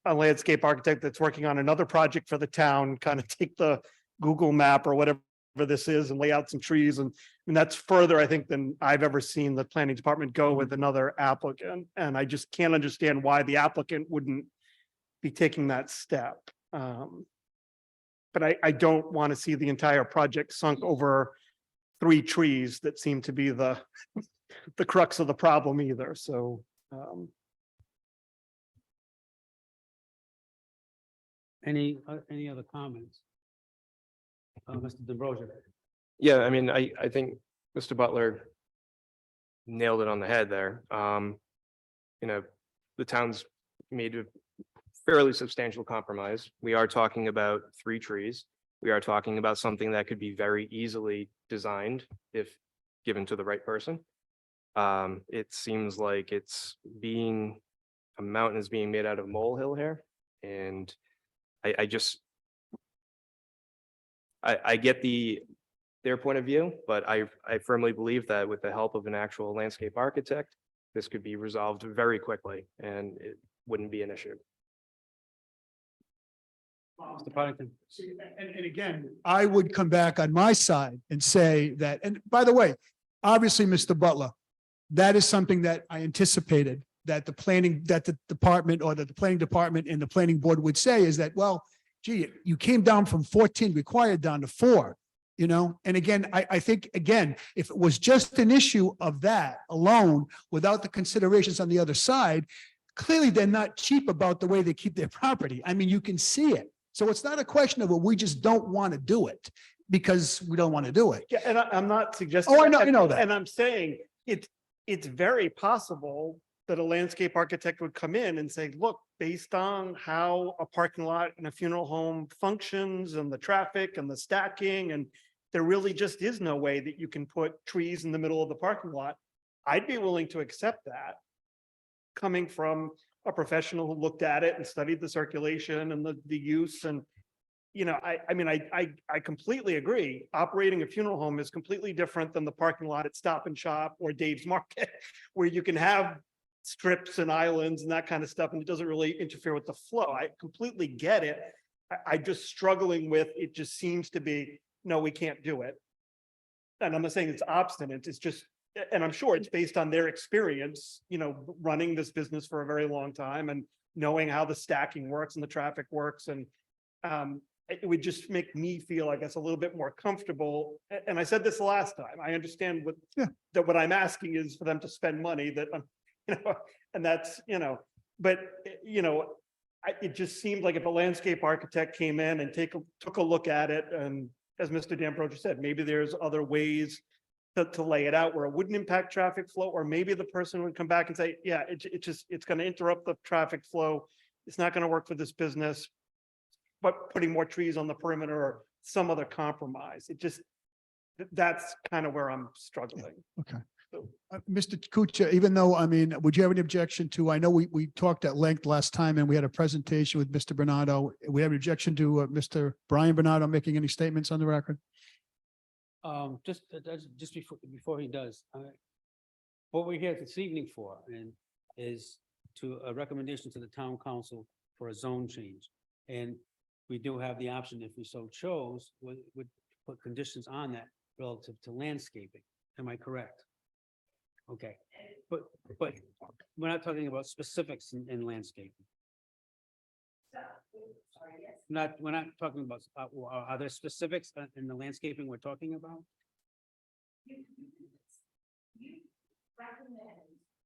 a landscape architect that's working on another project for the town, kind of take the Google map or whatever this is and lay out some trees. And that's further, I think, than I've ever seen the planning department go with another applicant. And I just can't understand why the applicant wouldn't be taking that step. But I don't want to see the entire project sunk over 3 trees that seem to be the crux of the problem either. So Any other comments? Mr. D'Ambrosio. Yeah, I mean, I think Mr. Butler nailed it on the head there. You know, the town's made a fairly substantial compromise. We are talking about 3 trees. We are talking about something that could be very easily designed if given to the right person. It seems like a mountain is being made out of molehill here. And I get their point of view, but I firmly believe that with the help of an actual landscape architect, this could be resolved very quickly and it wouldn't be an issue. Mr. Partington. And again, I would come back on my side and say that, and by the way, obviously, Mr. Butler, that is something that I anticipated that the planning department and the planning board would say is that, well, gee, you came down from 14 required down to 4, you know? And again, I think, again, if it was just an issue of that alone, without the considerations on the other side, clearly they're not cheap about the way they keep their property. I mean, you can see it. So it's not a question of, well, we just don't want to do it because we don't want to do it. yeah, and I'm not suggesting. Oh, I know that. And I'm saying it's very possible that a landscape architect would come in and say, look, based on how a parking lot and a funeral home functions and the traffic and the stacking, and there really just is no way that you can put trees in the middle of the parking lot. I'd be willing to accept that coming from a professional who looked at it and studied the circulation and the use. And, you know, I mean, I completely agree. Operating a funeral home is completely different than the parking lot at Stop and Shop or Dave's Market, where you can have strips and islands and that kind of stuff, and it doesn't really interfere with the flow. I completely get it. I'm just struggling with, it just seems to be, no, we can't do it. And I'm not saying it's obstinate, it's just, and I'm sure it's based on their experience, you know, running this business for a very long time and knowing how the stacking works and the traffic works. And it would just make me feel, I guess, a little bit more comfortable. And I said this last time, I understand that what I'm asking is for them to spend money that I'm, you know, and that's, you know, but, you know, it just seemed like if a landscape architect came in and took a look at it, and as Mr. D'Ambrosio said, maybe there's other ways to lay it out where it wouldn't impact traffic flow, or maybe the person would come back and say, yeah, it's going to interrupt the traffic flow. It's not going to work for this business, but putting more trees on the perimeter or some other compromise. That's kind of where I'm struggling. Okay. Mr. Kucha, even though, I mean, would you have any objection to, I know we talked at length last time and we had a presentation with Mr. Bernardo. We have an objection to Mr. Brian Bernardo making any statements on the record? Just before he does, what we're here this evening for and is to a recommendation to the town council for a zone change. And we do have the option, if we so chose, would put conditions on that relative to landscaping. Am I correct? Okay, but we're not talking about specifics in landscaping. We're not talking about, are there specifics in the landscaping we're talking about? You recommend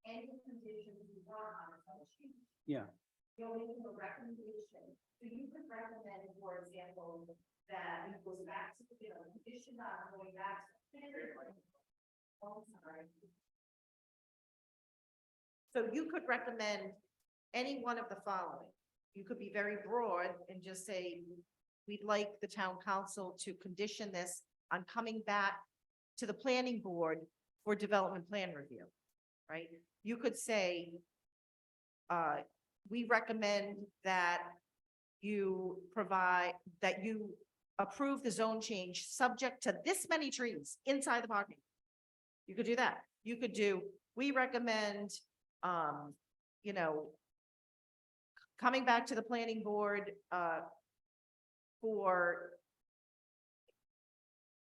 any conditions you want on a change. Yeah, You're making a recommendation. So you could recommend, for example, that it goes back to, condition on going back to. Oh, sorry. So you could recommend any one of the following. You could be very broad and just say, we'd like the town council to condition this on coming back to the planning board for development plan review, right? You could say, we recommend that you approve the zone change subject to this many trees inside the parking. You could do that. You could do, we recommend, coming back to the planning board, for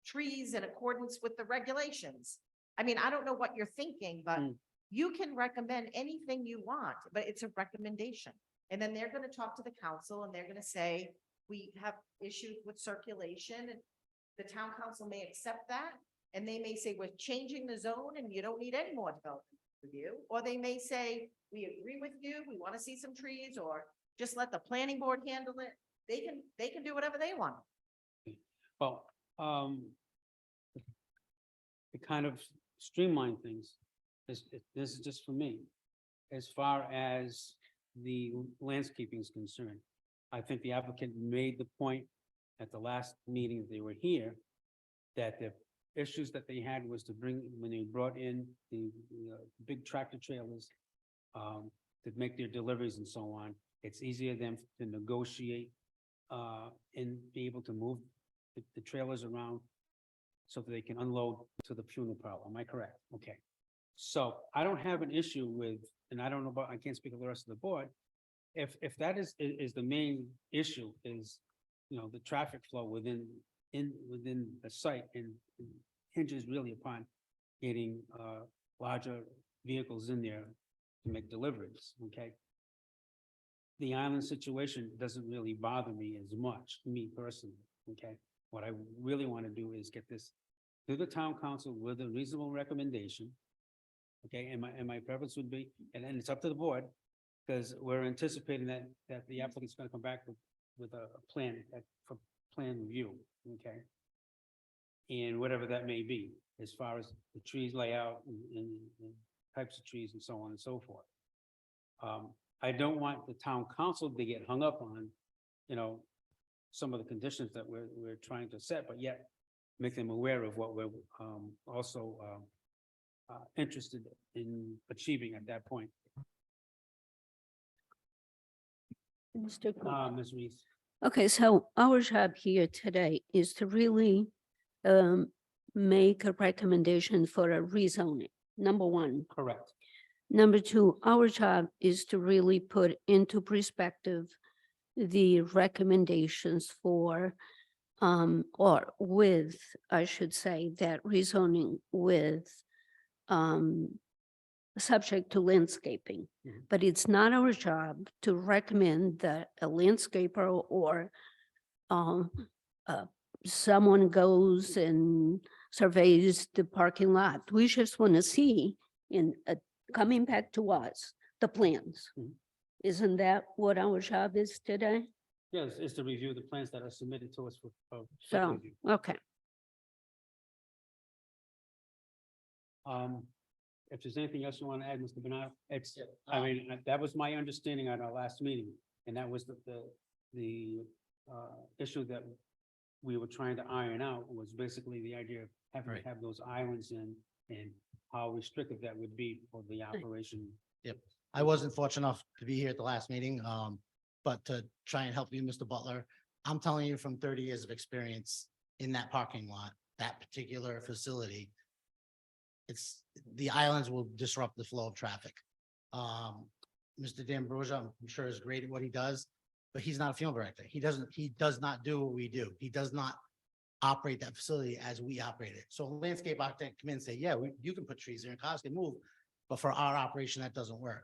trees in accordance with the regulations. I mean, I don't know what you're thinking, but you can recommend anything you want, but it's a recommendation. And then they're gonna talk to the council and they're gonna say, we have issues with circulation, and the town council may accept that. And they may say, we're changing the zone and you don't need any more development review. Or they may say, we agree with you, we want to see some trees, or just let the planning board handle it. They can do whatever they want. well, to kind of streamline things, this is just for me. As far as the landscaping is concerned, I think the applicant made the point at the last meeting that they were here, that the issues that they had was to bring, when they brought in the big tractor trailers to make their deliveries and so on, it's easier than to negotiate and be able to move the trailers around so that they can unload to the funeral parlor. Am I correct? Okay. So I don't have an issue with, and I don't know about, I can't speak of the rest of the board. If that is the main issue is, the traffic flow within the site and hinges really upon getting larger vehicles in there to make deliveries, okay? The island situation doesn't really bother me as much, me personally, okay? What I really want to do is get this to the town council with a reasonable recommendation. Okay, and my preference would be, and then it's up to the board, because we're anticipating that the applicant's gonna come back with a plan for plan review, okay? And whatever that may be, as far as the trees layout and types of trees and so on and so forth. I don't want the town council to get hung up on, some of the conditions that we're trying to set, but yet make them aware of what we're also interested in achieving at that point. Mr. Cook. Ms. Reese. Okay, so our job here today is to really make a recommendation for a rezoning, number one. Correct. Number two, our job is to really put into perspective the recommendations for, or with, I should say, that rezoning with subject to landscaping. Mhm. But it's not our job to recommend that a landscaper or someone goes and surveys the parking lot. We just want to see coming back to us, the plans. Mhm. Isn't that what our job is today? Yes, is to review the plans that are submitted to us for. So, review. okay. If there's anything else you want to add, Mr. Bernard, that was my understanding at our last meeting, and that was the issue that we were trying to iron out was basically the idea of have, Right. have those islands in and how restrictive that would be for the operation. I wasn't fortunate enough to be here at the last meeting, but to try and help you, Mr. Butler, I'm telling you from 30 years of experience in that parking lot, that particular facility, the islands will disrupt the flow of traffic. Mr. D'Ambrosio, I'm sure is great at what he does, but he's not a funeral director. He does not do what we do. He does not operate that facility as we operate it. So a landscape architect come in and say, yeah, you can put trees there and cars can move, but for our operation, that doesn't work.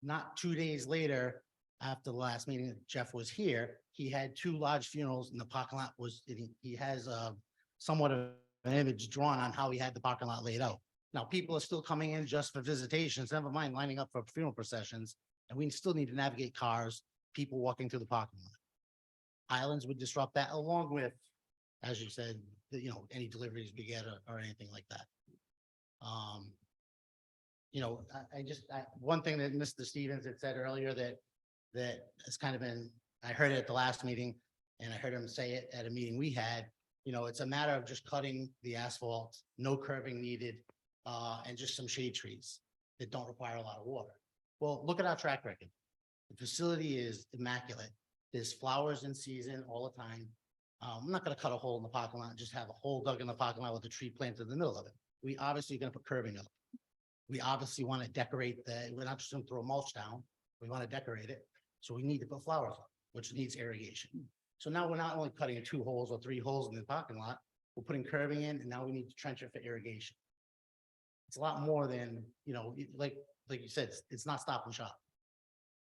Not 2 days later, after the last meeting, that Jeff was here, he had 2 large funerals in the parking lot he has somewhat of an image drawn on how he had the parking lot laid out. Now, people are still coming in just for visitations, never mind lining up for funeral processions, and we still need to navigate cars, people walking through the parking lot. Islands would disrupt that along with, as you said, any deliveries we get or anything like that. One thing that Mr. Stevens had said earlier that has kind of been, I heard it at the last meeting and I heard him say it at a meeting we had, it's a matter of just cutting the asphalt, no curbing needed, and just some shade trees that don't require a lot of water. Well, look at our track record. The facility is immaculate. There's flowers in season all the time. I'm not gonna cut a hole in the parking lot and just have a hole dug in the parking lot with a tree planted in the middle of it. We obviously gonna put curbing up. We obviously want to decorate we're not just gonna throw mulch down. We want to decorate it. So we need to put flowers up, which needs irrigation. So now we're not only cutting 2 holes or 3 holes in the parking lot, we're putting curbing in and now we need to trench it for irrigation. It's a lot more than, like you said, it's not Stop and Shop.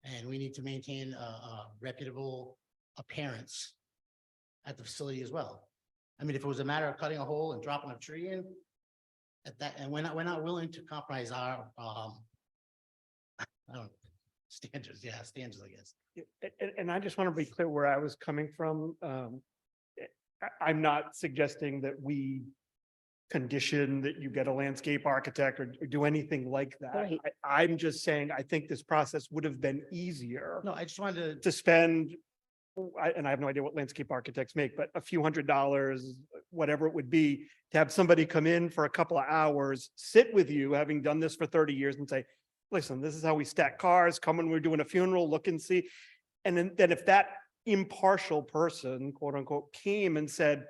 And we need to maintain a reputable appearance at the facility as well. I mean, if it was a matter of cutting a hole and dropping a tree in at that, and we're not willing to compromise our, I don't know, standards, I guess. And I just want to be clear where I was coming from. I'm not suggesting that we condition that you get a landscape architect or do anything like that. Right. I'm just saying, I think this process would have been easier No, I just wanted to spend, and I have no idea what landscape architects make, but a few $100s, whatever it would be, to have somebody come in for a couple of hours, sit with you, having done this for 30 years and say, listen, this is how we stack cars, come when we're doing a funeral, look and see. And then if that impartial person, quote unquote, came and said,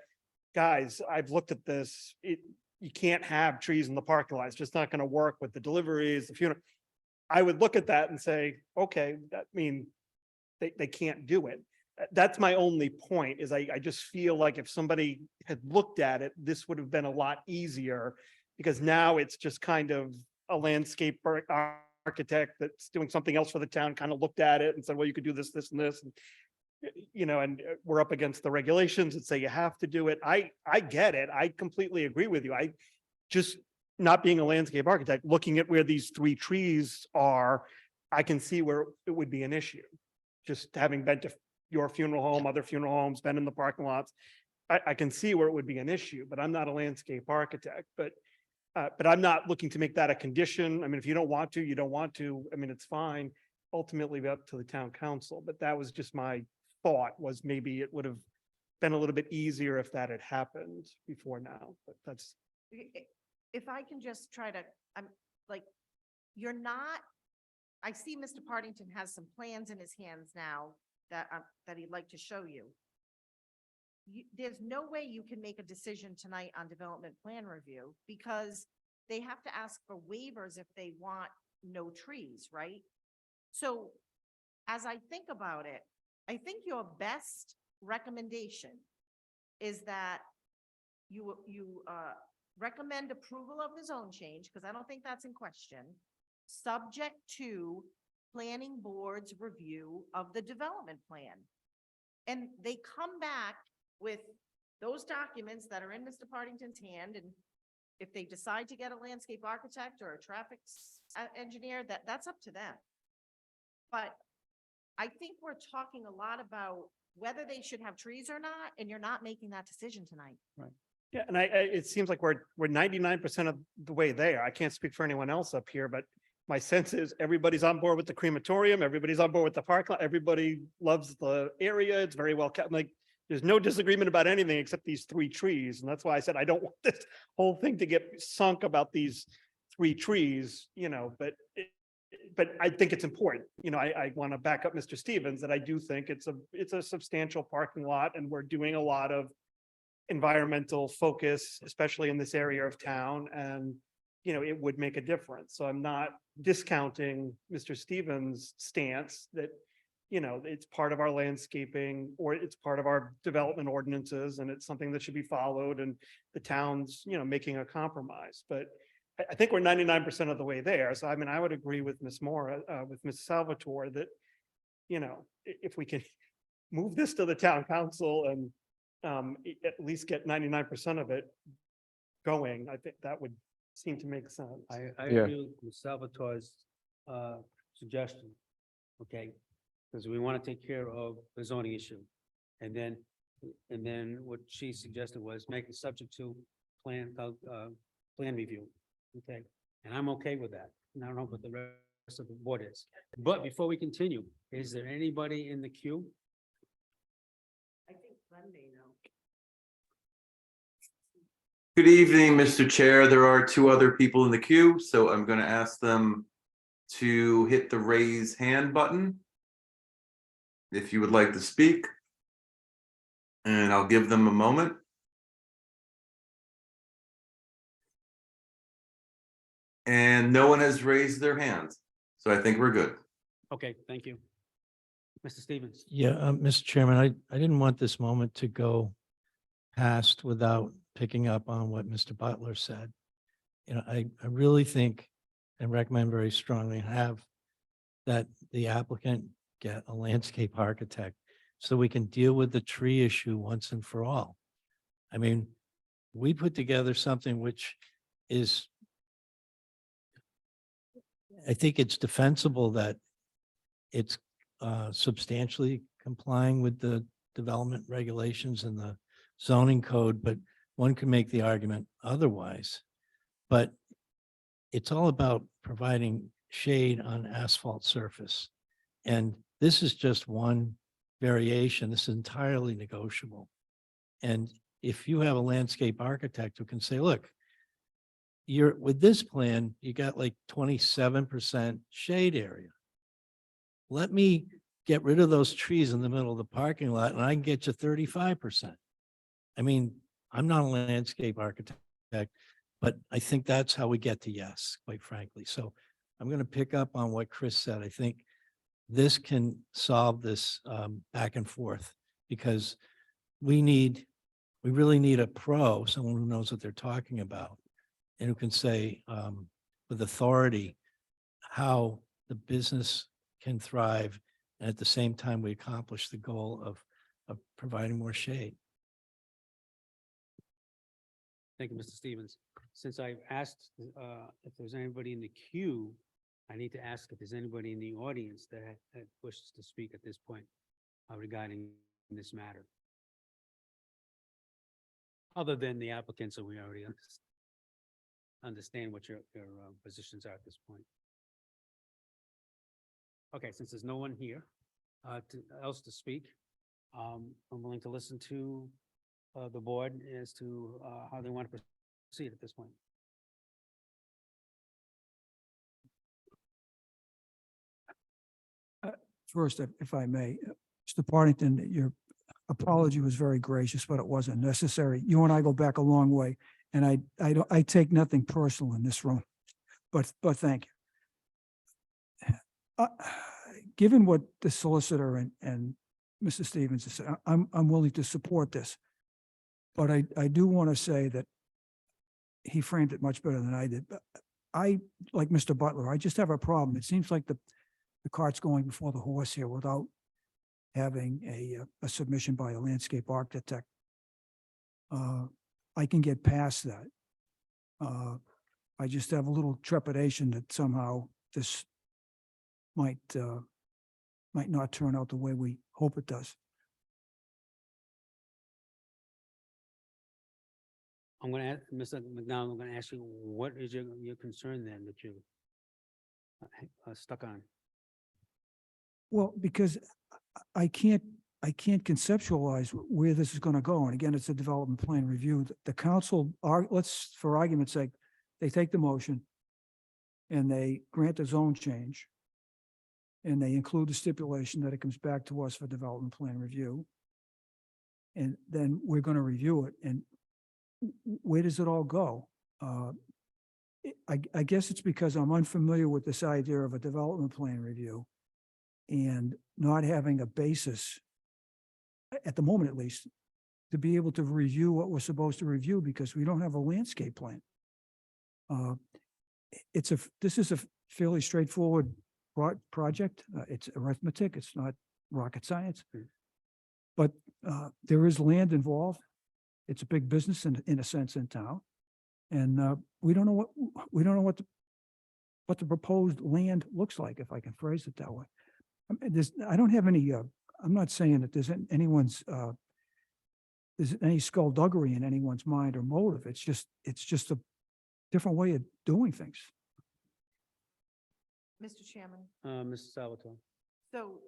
guys, I've looked at this, you can't have trees in the parking lot. It's just not going to work with the deliveries, the funeral. I would look at that and say, okay, that mean they can't do it. That's my only point is I just feel like if somebody had looked at it, this would have been a lot easier because now it's just kind of a landscape architect that's doing something else for the town, kind of looked at it and said, well, you could do this, this and this. And, and we're up against the regulations that say you have to do it. I get it. I completely agree with you. I just not being a landscape architect, looking at where these 3 trees are, I can see where it would be an issue. Just having been to your funeral home, other funeral homes, been in the parking lots, I can see where it would be an issue, but I'm not a landscape architect, but I'm not looking to make that a condition. I mean, if you don't want to, you don't want to. I mean, it's fine. Ultimately up to the town council, but that was just my thought was maybe it would have been a little bit easier if that had happened before now, but that's. If I can just try to, I'm like, you're not, I see Mr. Partington has some plans in his hands now that he'd like to show you. There's no way you can make a decision tonight on development plan review because they have to ask for waivers if they want no trees, right? So as I think about it, I think your best recommendation is that you recommend approval of the zone change, because I don't think that's in question, subject to planning board's review of the development plan. And they come back with those documents that are in Mr. Partington's hand, and if they decide to get a landscape architect or a traffic engineer, that's up to them. But I think we're talking a lot about whether they should have trees or not, and you're not making that decision tonight. Yeah, and it seems like we're 99% of the way there. I can't speak for anyone else up here, but my sense is everybody's on board with the crematorium. Everybody's on board with the parking lot. Everybody loves the area. It's very well kept. Like there's no disagreement about anything except these 3 trees. And that's why I said, I don't want this whole thing to get sunk about these 3 trees, but I think it's important. I want to back up Mr. Stevens that I do think it's a substantial parking lot and we're doing a lot of environmental focus, especially in this area of town. And, it would make a difference. So I'm not discounting Mr. Stevens' stance that, it's part of our landscaping or it's part of our development ordinances and it's something that should be followed and the town's, making a compromise. But I think we're 99% of the way there. So I mean, I would agree with Ms. Moore, with Ms. Salvatore that, if we can move this to the town council and at least get 99% of it going, I think that would seem to make sense. I Yeah. agree with Salvatore's suggestion. Okay, because we want to take care of the zoning issue. And then what she suggested was make it subject to plan review. Okay, and I'm okay with that. And I don't know what the rest of the board is. But before we continue, is there anybody in the queue? I think Glenn may know. Good evening, Mr. Chair. There are 2 other people in the queue, so I'm going to ask them to hit the raise hand button if you would like to speak. And I'll give them a moment. And no one has raised their hands, so I think we're good. Okay, thank you. Mr. Stevens. Yeah, Mr. Chairman, I didn't want this moment to go past without picking up on what Mr. Butler said. I really think and recommend very strongly that the applicant get a landscape architect so we can deal with the tree issue once and for all. I mean, we put together something which is, I think it's defensible that it's substantially complying with the development regulations and the zoning code, but one can make the argument otherwise. But it's all about providing shade on asphalt surface. And this is just one variation. This is entirely negotiable. And if you have a landscape architect who can say, look, with this plan, you got like 27% shade area. Let me get rid of those trees in the middle of the parking lot and I can get you 35%. I mean, I'm not a landscape architect, but I think that's how we get to yes, quite frankly. So I'm going to pick up on what Chris said. I think this can solve this back and forth because we really need a pro, someone who knows what they're talking about and who can say with authority how the business can thrive and at the same time we accomplish the goal of providing more shade. Thank you, Mr. Stevens. Since I've asked if there's anybody in the queue, I need to ask if there's anybody in the audience that wishes to speak at this point regarding this matter. Other than the applicants that we already understand what your positions are at this point. Okay, since there's no one here else to speak, I'm willing to listen to the board as to how they want to proceed at this point. First, if I may, Mr. Partington, your apology was very gracious, but it wasn't necessary. You and I go back a long way, and I take nothing personal in this room, but thank you. Given what the solicitor and Mr. Stevens has said, I'm willing to support this. But I do want to say that he framed it much better than I did. But like Mr. Butler, I just have a problem. It seems like the cart's going before the horse here without having a submission by a landscape architect. I can get past that. I just have a little trepidation that somehow this might not turn out the way we hope it does. I'm going to ask, Mr. McDonald, I'm going to ask you, what is your concern then that you stuck on? Well, because I can't I can't conceptualize where this is going to go. And again, it's a development plan review. The council are, let's, for argument's sake, they take the motion and they grant a zone change. And they include the stipulation that it comes back to us for development plan review. And then we're going to review it. And where does it all go? I guess it's because I'm unfamiliar with this idea of a development plan review and not having a basis, at the moment at least, to be able to review what we're supposed to review because we don't have a landscape plan. This is a fairly straightforward project. It's arithmetic. It's not rocket science. But there is land involved. It's a big business in a sense in town. And we don't know what the proposed land looks like, if I can phrase it that way. I don't have any, I'm not saying that there's any skullduggery in anyone's mind or motive. It's just a different way of doing things. Mr. Chairman, Mrs. Salvatore. so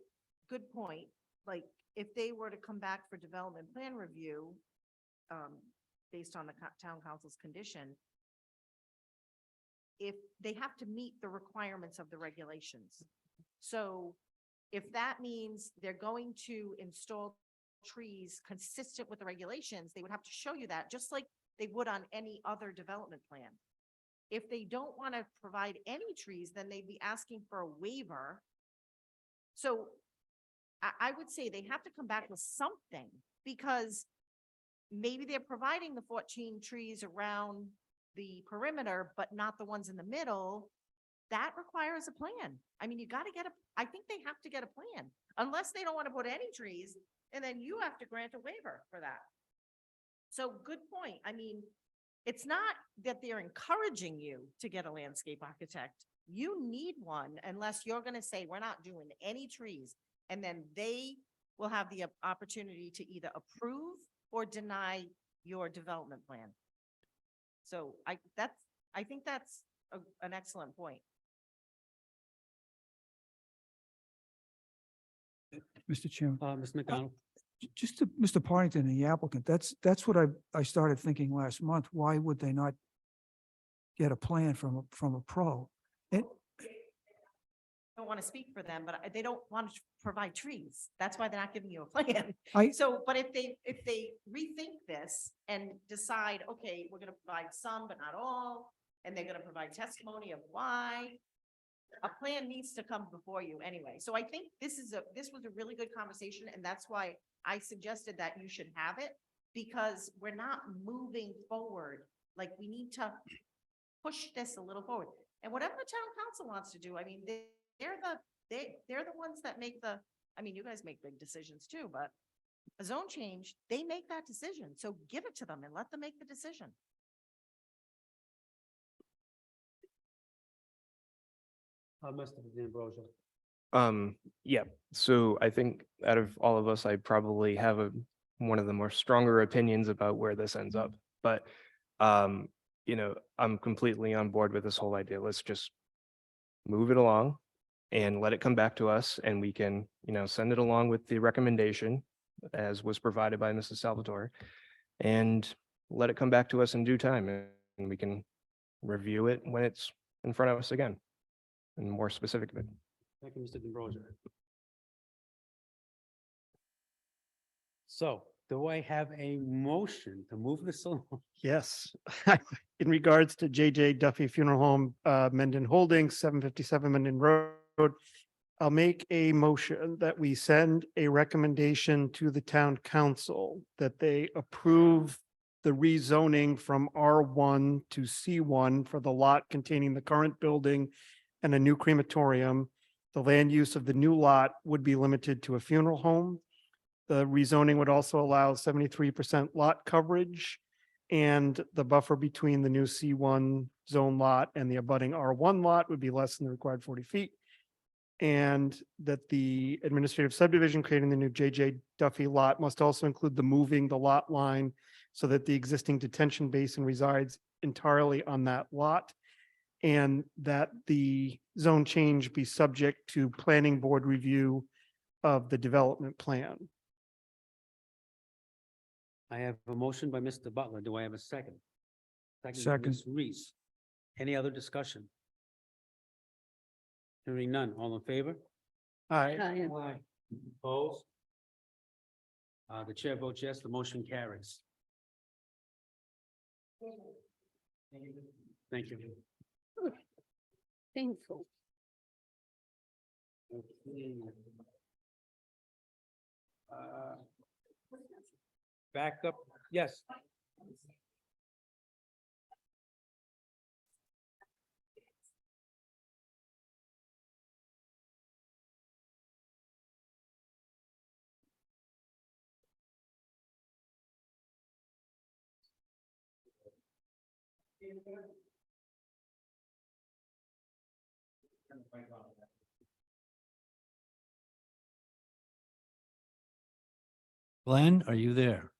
good point. Like, if they were to come back for development plan review, based on the town council's condition, if they have to meet the requirements of the regulations. So if that means they're going to install trees consistent with the regulations, they would have to show you that, just like they would on any other development plan. If they don't want to provide any trees, then they'd be asking for a waiver. So I would say they have to come back with something, because maybe they're providing the 14 trees around the perimeter, but not the ones in the middle. That requires a plan. I mean, you got to I think they have to get a plan, unless they don't want to put any trees, and then you have to grant a waiver for that. So good point. I mean, it's not that they're encouraging you to get a landscape architect. You need one unless you're going to say, we're not doing any trees. And then they will have the opportunity to either approve or deny your development plan. So I think that's an excellent point. Mr. Chairman. Mr. McDonald. Just to Mr. Partington and the applicant, that's what I started thinking last month. Why would they not get a plan from a pro? I don't want to speak for them, but they don't want to provide trees. That's why they're not giving you a plan. But if they rethink this and decide, okay, we're going to provide some, but not all, and they're going to provide testimony of why, a plan needs to come before you anyway. So I think this was a really good conversation, and that's why I suggested that you should have it, because we're not moving forward. Like, we need to push this a little forward. And whatever the town council wants to do, I mean, they're the ones that make I mean, you guys make big decisions too, but a zone change, they make that decision. So give it to them and let them make the decision. Mr. D'Ambrosio. Yeah, so I think out of all of us, I probably have one of the more stronger opinions about where this ends up. But I'm completely on board with this whole idea. Let's just move it along and let it come back to us, and we can, send it along with the recommendation as was provided by Mrs. Salvatore, and let it come back to us in due time, and we can review it when it's in front of us again and more specific of it. Thank you, Mr. D'Ambrosio. So do I have a motion to move this along? Yes. In regards to JJ Duffy Funeral Home, Mendon Holdings, 757 Mendon Road, I'll make a motion that we send a recommendation to the town council that they approve the rezoning from R1 to C1 for the lot containing the current building and a new crematorium. The land use of the new lot would be limited to a funeral home. The rezoning would also allow 73% lot coverage, and the buffer between the new C1 zone lot and the abutting R1 lot would be less than the required 40 feet. And that the administrative subdivision creating the new JJ Duffy lot must also include the moving the lot line so that the existing detention basin resides entirely on that lot, and that the zone change be subject to planning board review of the development plan. I have a motion by Mr. Butler. Do I have a second? by Second. Ms. Reese. Any other discussion? Hearing none. All in favor? Aye. Aye. Opposed? The chair votes yes, the motion carries. Thank you. Thankful. Okay. Back up, yes. Glenn, are you there?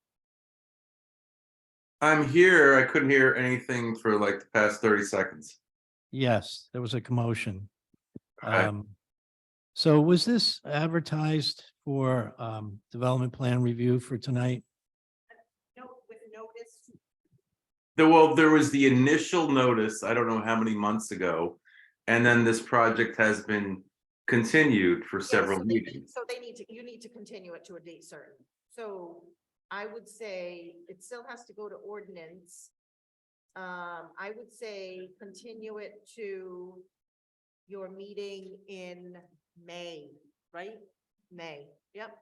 I'm here. I couldn't hear anything for like the past 30 seconds. Yes, there was a commotion. Okay. So was this advertised for development plan review for tonight? No, with notice. Well, there was the initial notice, I don't know how many months ago. And then this project has been continued for Yeah, several so they need- meetings. So they need to, you need to continue it to a date certain. So I would say it still has to go to ordinance. I would say continue it to your meeting in May, right? May, yep.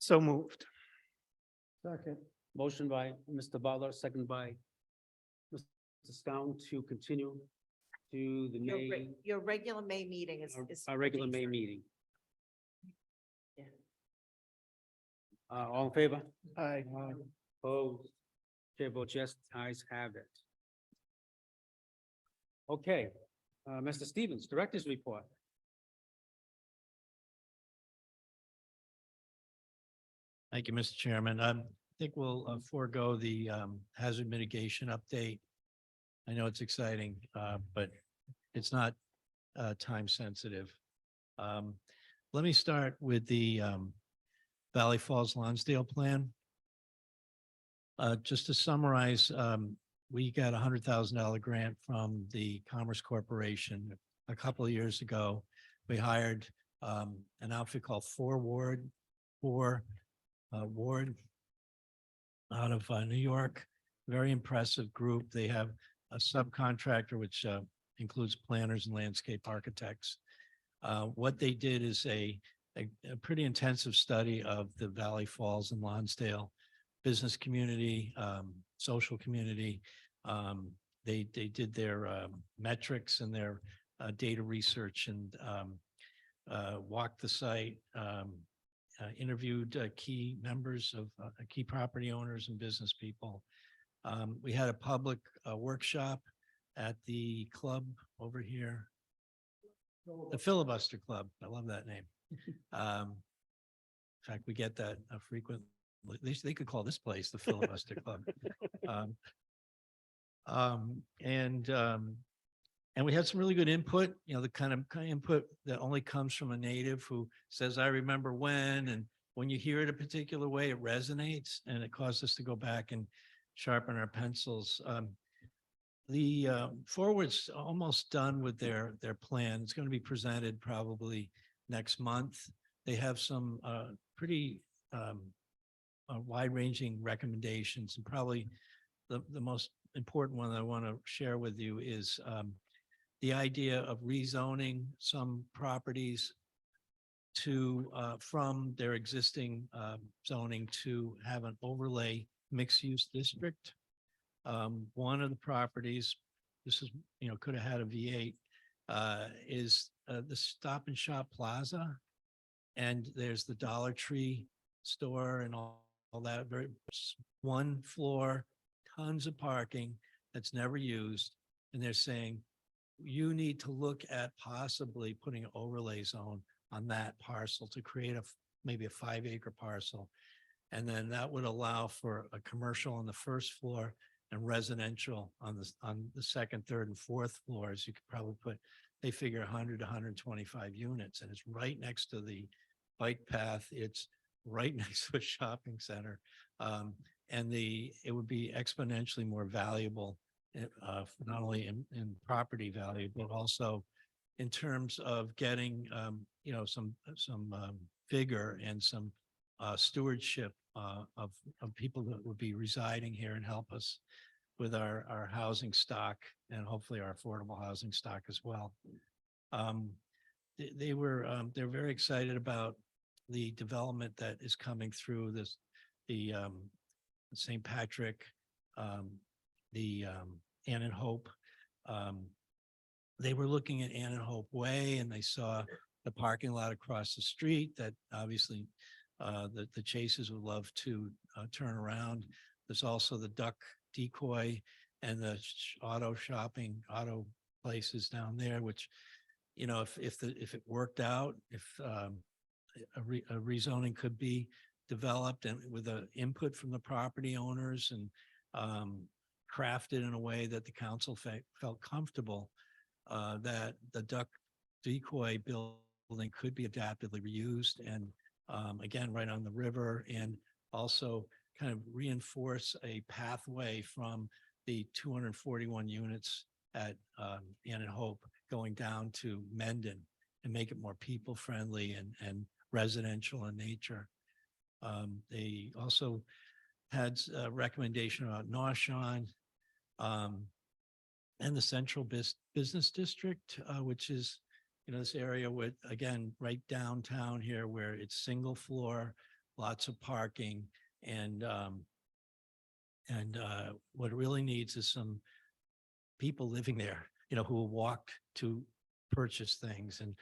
So moved. Second. Motion by Mr. Butler, second by Mr. Stone to continue to the May, Your regular May meeting is. our regular date May certain. meeting. Yeah. All in favor? Aye. Opposed? Chair votes yes, ayes have it. Okay, Mr. Stevens, Director's Report. Thank you, Mr. Chairman. I think we'll forego the hazard mitigation update. I know it's exciting, but it's not time sensitive. Let me start with the Valley Falls Lonsdale plan. Just to summarize, we got $100,000 grant from the Commerce Corporation a couple of years ago. We hired an outfit called Ward out of New York. Very impressive group. They have a subcontractor, which includes planners and landscape architects. What they did is a pretty intensive study of the Valley Falls and Lonsdale business community, social community. They did their metrics and their data research and walked the site, interviewed key members of key property owners and business people. We had a public workshop at the club over here. The Filibuster Club. I love that name. In fact, we get that frequently. They could call this place the Filibuster Club. And we had some really good input, the kind of input that only comes from a native who says, I remember when, and when you hear it a particular way, it resonates, and it caused us to go back and sharpen our pencils. The Forward's almost done with their plan. It's going to be presented probably next month. They have some pretty wide-ranging recommendations, and probably the most important one that I want to share with you is the idea of rezoning some properties to from their existing zoning to have an overlay mixed-use district. One of the properties, this is, could have had a V8, is the Stop and Shop Plaza. And there's the Dollar Tree store and all that. Very one floor, tons of parking that's never used. And they're saying, you need to look at possibly putting an overlay zone on that parcel to create maybe a 5-acre parcel. And then that would allow for a commercial on the first floor and residential on the second, third, and fourth floors. You could probably put, they figure 100 to 125 units, and it's right next to the bike path. It's right next to a shopping center. and it would be exponentially more valuable, not only in property value, but also in terms of getting, some vigor and some stewardship of people that would be residing here and help us with our housing stock and hopefully our affordable housing stock as well. They're very excited about the development that is coming through the St. Patrick, the Ann and Hope. They were looking at Ann and Hope Way and they saw the parking lot across the street that obviously the Chases would love to turn around. There's also the duck decoy and the auto places down there, which, if it worked out, if a rezoning could be developed and with the input from the property owners and crafted in a way that the council felt comfortable, that the duck decoy building could be adaptively reused and again, right on the river, and also kind of reinforce a pathway from the 241 units at Ann and Hope going down to Mendon and make it more people friendly and residential in nature. They also had a recommendation about Norshon and the Central Business District, which is, this area with, again, right downtown here where it's single floor, lots of parking, and what it really needs is some people living there, who will walk to purchase things and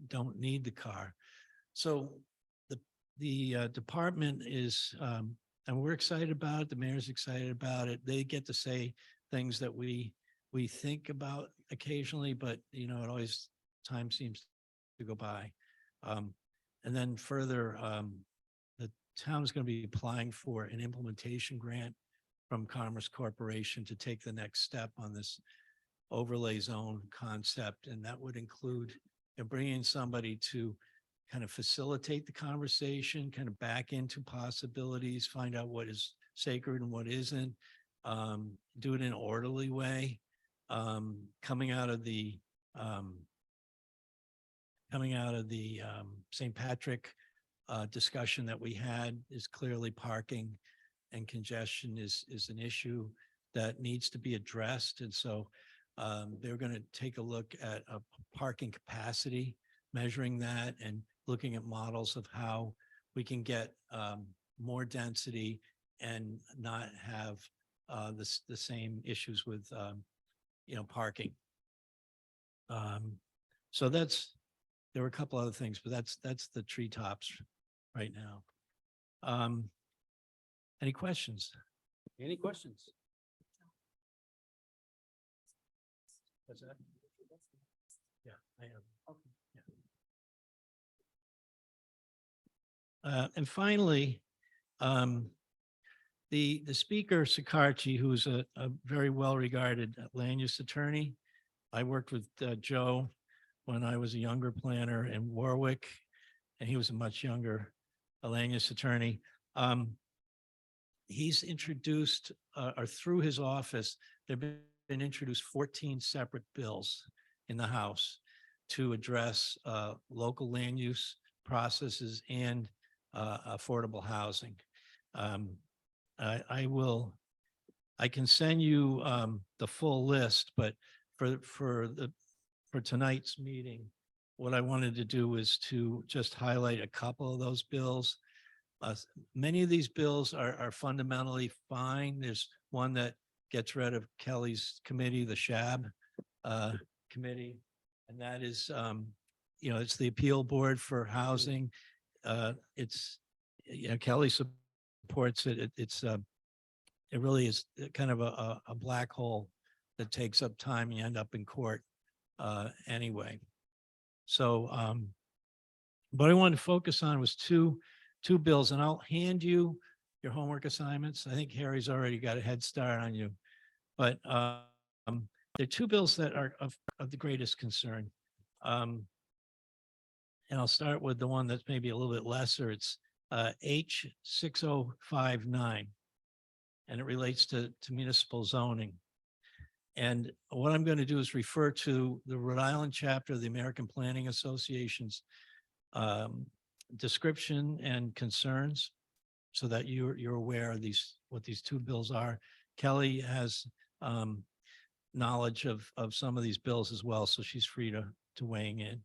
don't need the car. So the department is, and we're excited about it. The mayor's excited about it. They get to say things that we think about occasionally, but it always time seems to go by. And then further, the town is going to be applying for an implementation grant from Commerce Corporation to take the next step on this overlay zone concept. And that would include bringing somebody to kind of facilitate the conversation, kind of back into possibilities, find out what is sacred and what isn't, do it in an orderly way. Coming out of the St. Patrick discussion that we had is clearly parking and congestion is an issue that needs to be addressed. And so they're going to take a look at a parking capacity, measuring that and looking at models of how we can get more density and not have the same issues with parking. So there were a couple other things, but that's the treetops right now. Any questions? Any questions? What's that? Yeah, I am. Yeah. And finally, the speaker, Sakarchi, who's a very well-regarded land use attorney. I worked with Joe when I was a younger planner in Warwick, and he was a much younger land use attorney. He's introduced, or through his office, there have been introduced 14 separate bills in the House to address local land use processes and affordable housing. I can send you the full list, but for tonight's meeting, what I wanted to do is to just highlight a couple of those bills. Many of these bills are fundamentally fine. There's one that gets rid of Kelly's committee, the SHAB committee, and that is, it's the appeal board for housing. It's, Kelly supports it. It really is kind of a black hole that takes up time. You end up in court anyway. So what I wanted to focus on was two bills, and I'll hand you your homework assignments. I think Harry's already got a head start on you, but there are two bills that are of the greatest concern. And I'll start with the one that's maybe a little bit lesser. It's H 6059. and it relates to municipal zoning. And what I'm going to do is refer to the Rhode Island chapter of the American Planning Association's description and concerns so that you're aware of what these two bills are. Kelly has knowledge of some of these bills as well, so she's free to weighing in.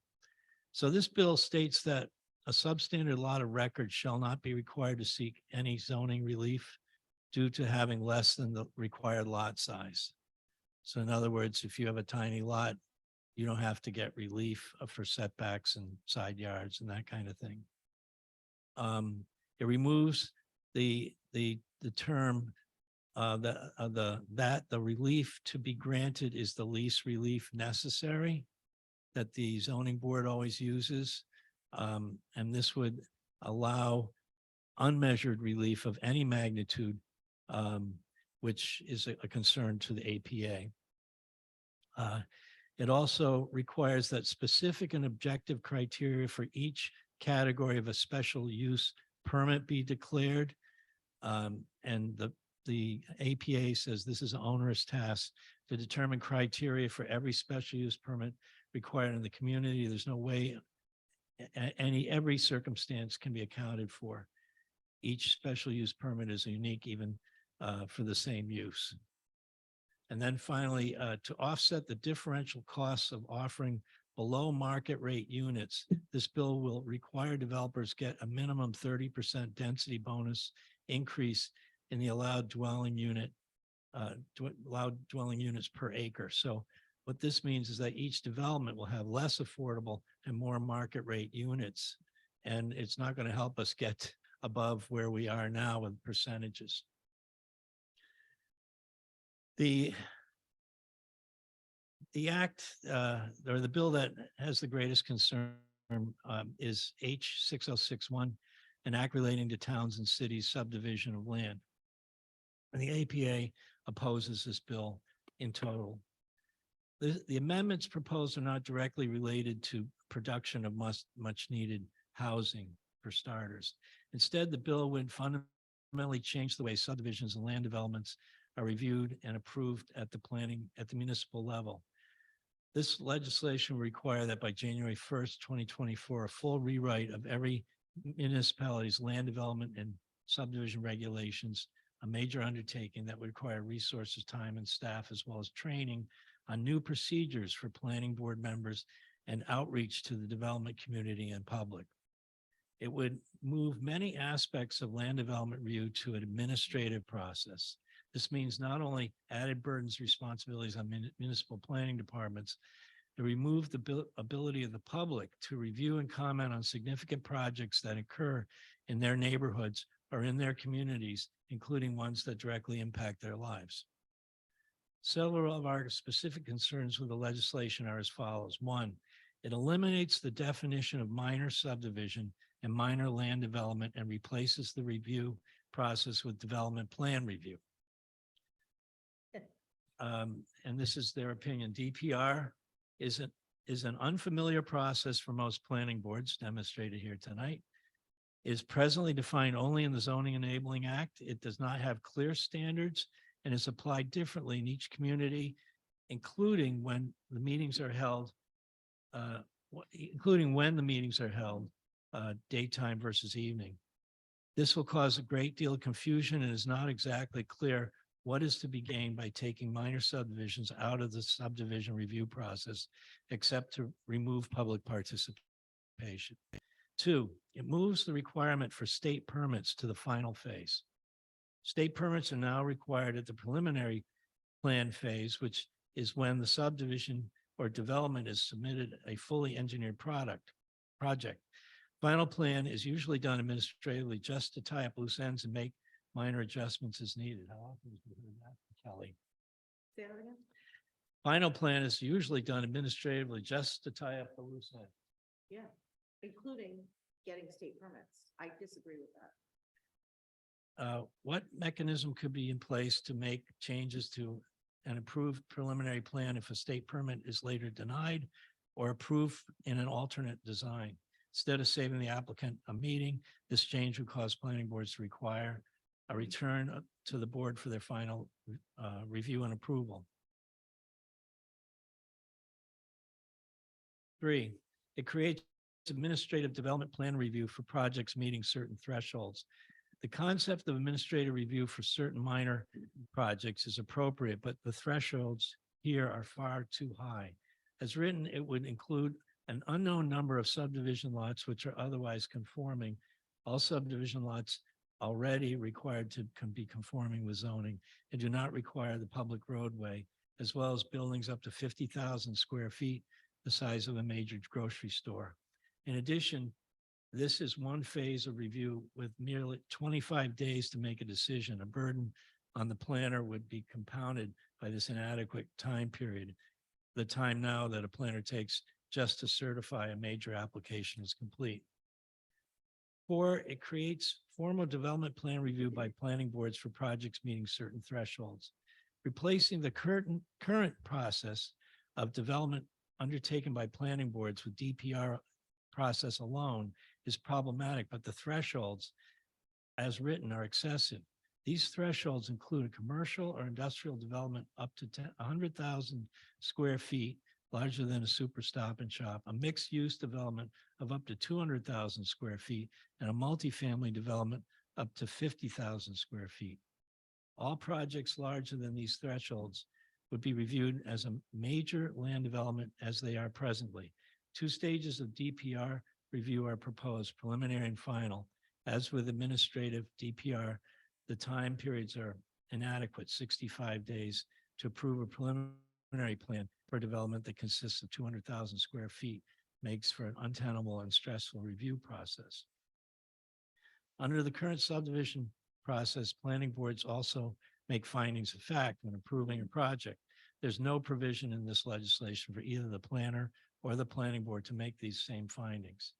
So this bill states that a substandard lot of record shall not be required to seek any zoning relief due to having less than the required lot size. So in other words, if you have a tiny lot, you don't have to get relief for setbacks and side yards and that kind of thing. It removes the term that the relief to be granted is the least relief necessary that the zoning board always uses. And this would allow unmeasured relief of any magnitude, which is a concern to the APA. It also requires that specific and objective criteria for each category of a special use permit be declared. And the APA says this is an onerous task to determine criteria for every special use permit required in the community. There's no way every circumstance can be accounted for. Each special use permit is unique even for the same use. And then finally, to offset the differential costs of offering below market rate units, this bill will require developers get a minimum 30% density bonus increase in the allowed dwelling units per acre. So what this means is that each development will have less affordable and more market rate units. And it's not going to help us get above where we are now with percentages. The act or the bill that has the greatest concern is H 6061, an act relating to towns and cities subdivision of land. And the APA opposes this bill in total. The amendments proposed are not directly related to production of much needed housing for starters. Instead, the bill would fundamentally change the way subdivisions and land developments are reviewed and approved at the municipal level. This legislation will require that by January 1st, 2024, a full rewrite of every municipality's land development and subdivision regulations, a major undertaking that would require resources, time, and staff, as well as training on new procedures for planning board members and outreach to the development community and public. It would move many aspects of land development review to an administrative process. This means not only added burdens, responsibilities on municipal planning departments, to remove the ability of the public to review and comment on significant projects that occur in their neighborhoods or in their communities, including ones that directly impact their lives. Several of our specific concerns with the legislation are as follows. One, it eliminates the definition of minor subdivision and minor land development and replaces the review process with development plan review. And this is their opinion. DPR is an unfamiliar process for most planning boards, demonstrated here tonight. It is presently defined only in the Zoning Enabling Act. It does not have clear standards and is applied differently in each community, including when the meetings are held, daytime versus evening. This will cause a great deal of confusion and is not exactly clear what is to be gained by taking minor subdivisions out of the subdivision review process, except to remove public participation. Two, it moves the requirement for state permits to the final phase. State permits are now required at the preliminary plan phase, which is when the subdivision or development is submitted a fully engineered project. Final plan is usually done administratively just to tie up loose ends and make minor adjustments as needed. How often have you heard that, Kelly? Say that again? Final plan is usually done administratively just to tie up the loose ends. Yeah, including getting state permits. I disagree with that. What mechanism could be in place to make changes to an approved preliminary plan if a state permit is later denied or approved in an alternate design? Instead of saving the applicant a meeting, this change would cause planning boards to require a return to the board for their final review and approval. 3, it creates administrative development plan review for projects meeting certain thresholds. The concept of administrative review for certain minor projects is appropriate, but the thresholds here are far too high. As written, it would include an unknown number of subdivision lots which are otherwise conforming. All subdivision lots already required to be conforming with zoning and do not require the public roadway, as well as buildings up to 50,000 square feet, the size of a major grocery store. In addition, this is one phase of review with merely 25 days to make a decision. A burden on the planner would be compounded by this inadequate time period. The time now that a planner takes just to certify a major application is complete. 4, it creates formal development plan review by planning boards for projects meeting certain thresholds. Replacing the current process of development undertaken by planning boards with DPR process alone is problematic, but the thresholds as written are excessive. These thresholds include a commercial or industrial development up to 100,000 square feet, larger than a super stop and shop, a mixed-use development of up to 200,000 square feet, and a multifamily development up to 50,000 square feet. All projects larger than these thresholds would be reviewed as a major land development as they are presently. 2 stages of DPR review are proposed, preliminary and final. As with administrative DPR, the time periods are inadequate, 65 days to approve a preliminary plan for development that consists of 200,000 square feet makes for an untenable and stressful review process. Under the current subdivision process, planning boards also make findings of fact when approving a project. There's no provision in this legislation for either the planner or the planning board to make these same findings.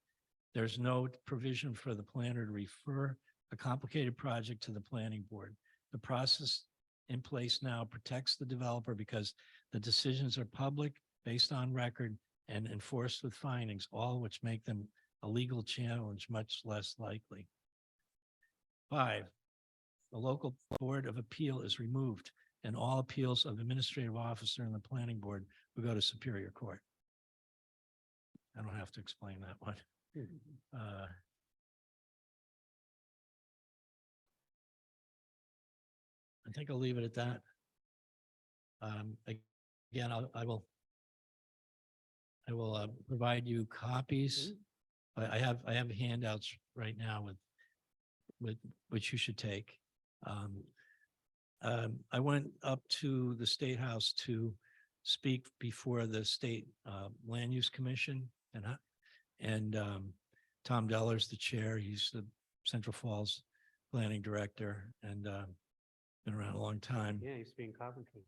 There's no provision for the planner to refer a complicated project to the planning board. The process in place now protects the developer because the decisions are public, based on record, and enforced with findings, all which make them a legal challenge much less likely. 5, the local board of appeal is removed and all appeals of administrative officer and the planning board will go to Superior Court. I don't have to explain that one. I think I'll leave it at that. Again, I will provide you copies. I have handouts right now with which you should take. I went up to the State House to speak before the State Land Use Commission, and Tom Deller's the chair. He's the Central Falls Planning Director, and been around a long time. Yeah, he used to be in Coventry.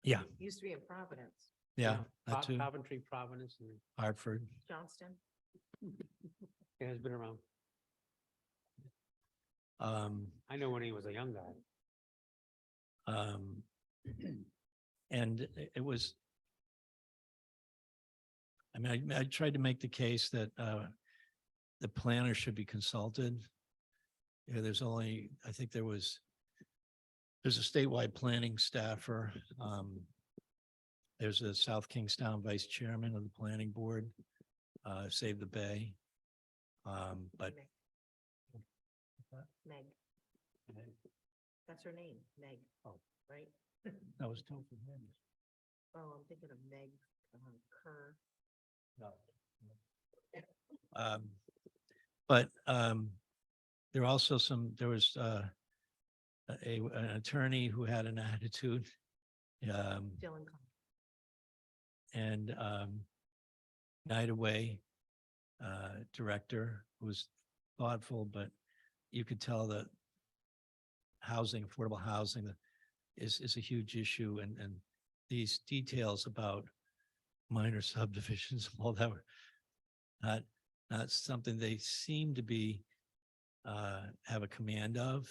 Yeah, Used to be in Providence, yeah, that too. Coventry, Providence, and Hartford. Johnston. he has been around. Um, I know when he was a young guy. And it was, I mean, I tried to make the case that the planner should be consulted. You know, there's only, I think there's a statewide planning staffer. There's a South Kingstown vice chairman of the planning board, Save the Bay. But Meg. That's her name, Meg. Oh. Right? that was Topher Henry. Oh, I'm thinking of Meg Kerr. No. But there was an attorney who had an attitude. Dylan. And Night Away director who was thoughtful, but you could tell that housing, affordable housing is a huge issue, and these details about minor subdivisions, all that were not something they seem to be have a command of.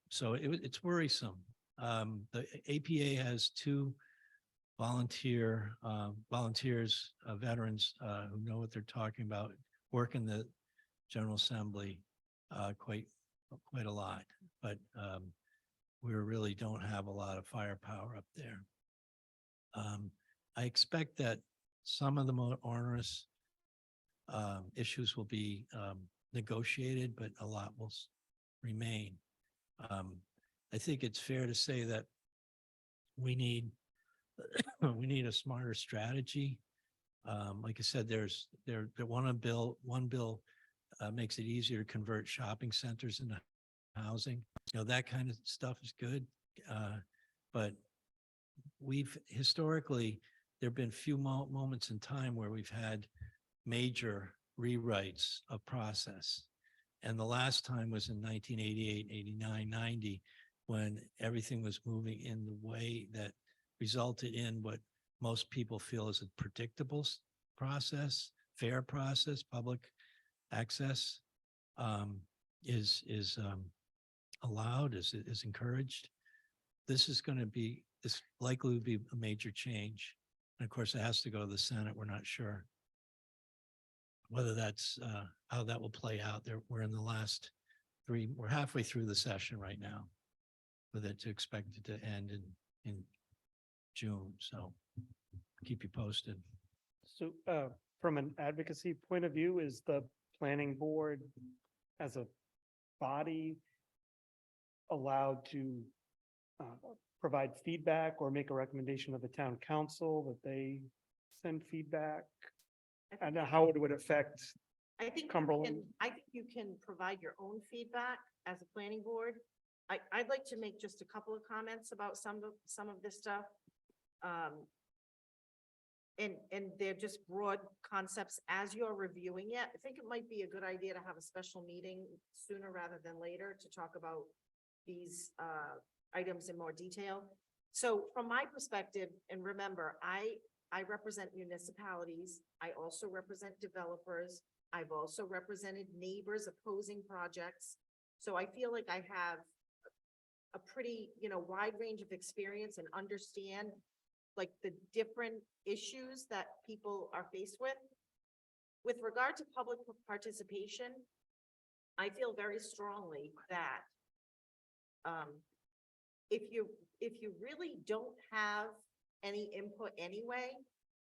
So it's worrisome. The APA has 2 volunteers, veterans who know what they're talking about, work in the General Assembly quite quite a lot, but we really don't have a lot of firepower up there. I expect that some of the more onerous issues will be negotiated, but a lot will remain. I think it's fair to say that we need we need a smarter strategy. Like I said, one bill makes it easier to convert shopping centers into housing. You know, that kind of stuff is good. But we've historically, there've been few moments in time where we've had major rewrites of process. And the last time was in 1988, 89, 90, when everything was moving in the way that resulted in what most people feel is a predictable process, fair process, public access is allowed, is encouraged. This likely to be a major change. And of course, it has to go to the Senate. We're not sure whether that's how that will play out. We're in the last we're halfway through the session right now, with it to expect it to end in June. So keep you posted. So from an advocacy point of view, is the planning board as a body allowed to provide feedback or make a recommendation of the town council that they send feedback? And how it would affect I think Cumberland? I think you can provide your own feedback as a planning board. I'd like to make just a couple of comments about some of this stuff. And they're just broad concepts as you're reviewing it. I think it might be a good idea to have a special meeting sooner rather than later to talk about these items in more detail. So from my perspective, and remember, I represent municipalities. I also represent developers. I've also represented neighbors opposing projects. So I feel like I have a pretty, wide range of experience and understand like the different issues that people are faced with. With regard to public participation, I feel very strongly that if you really don't have any input anyway,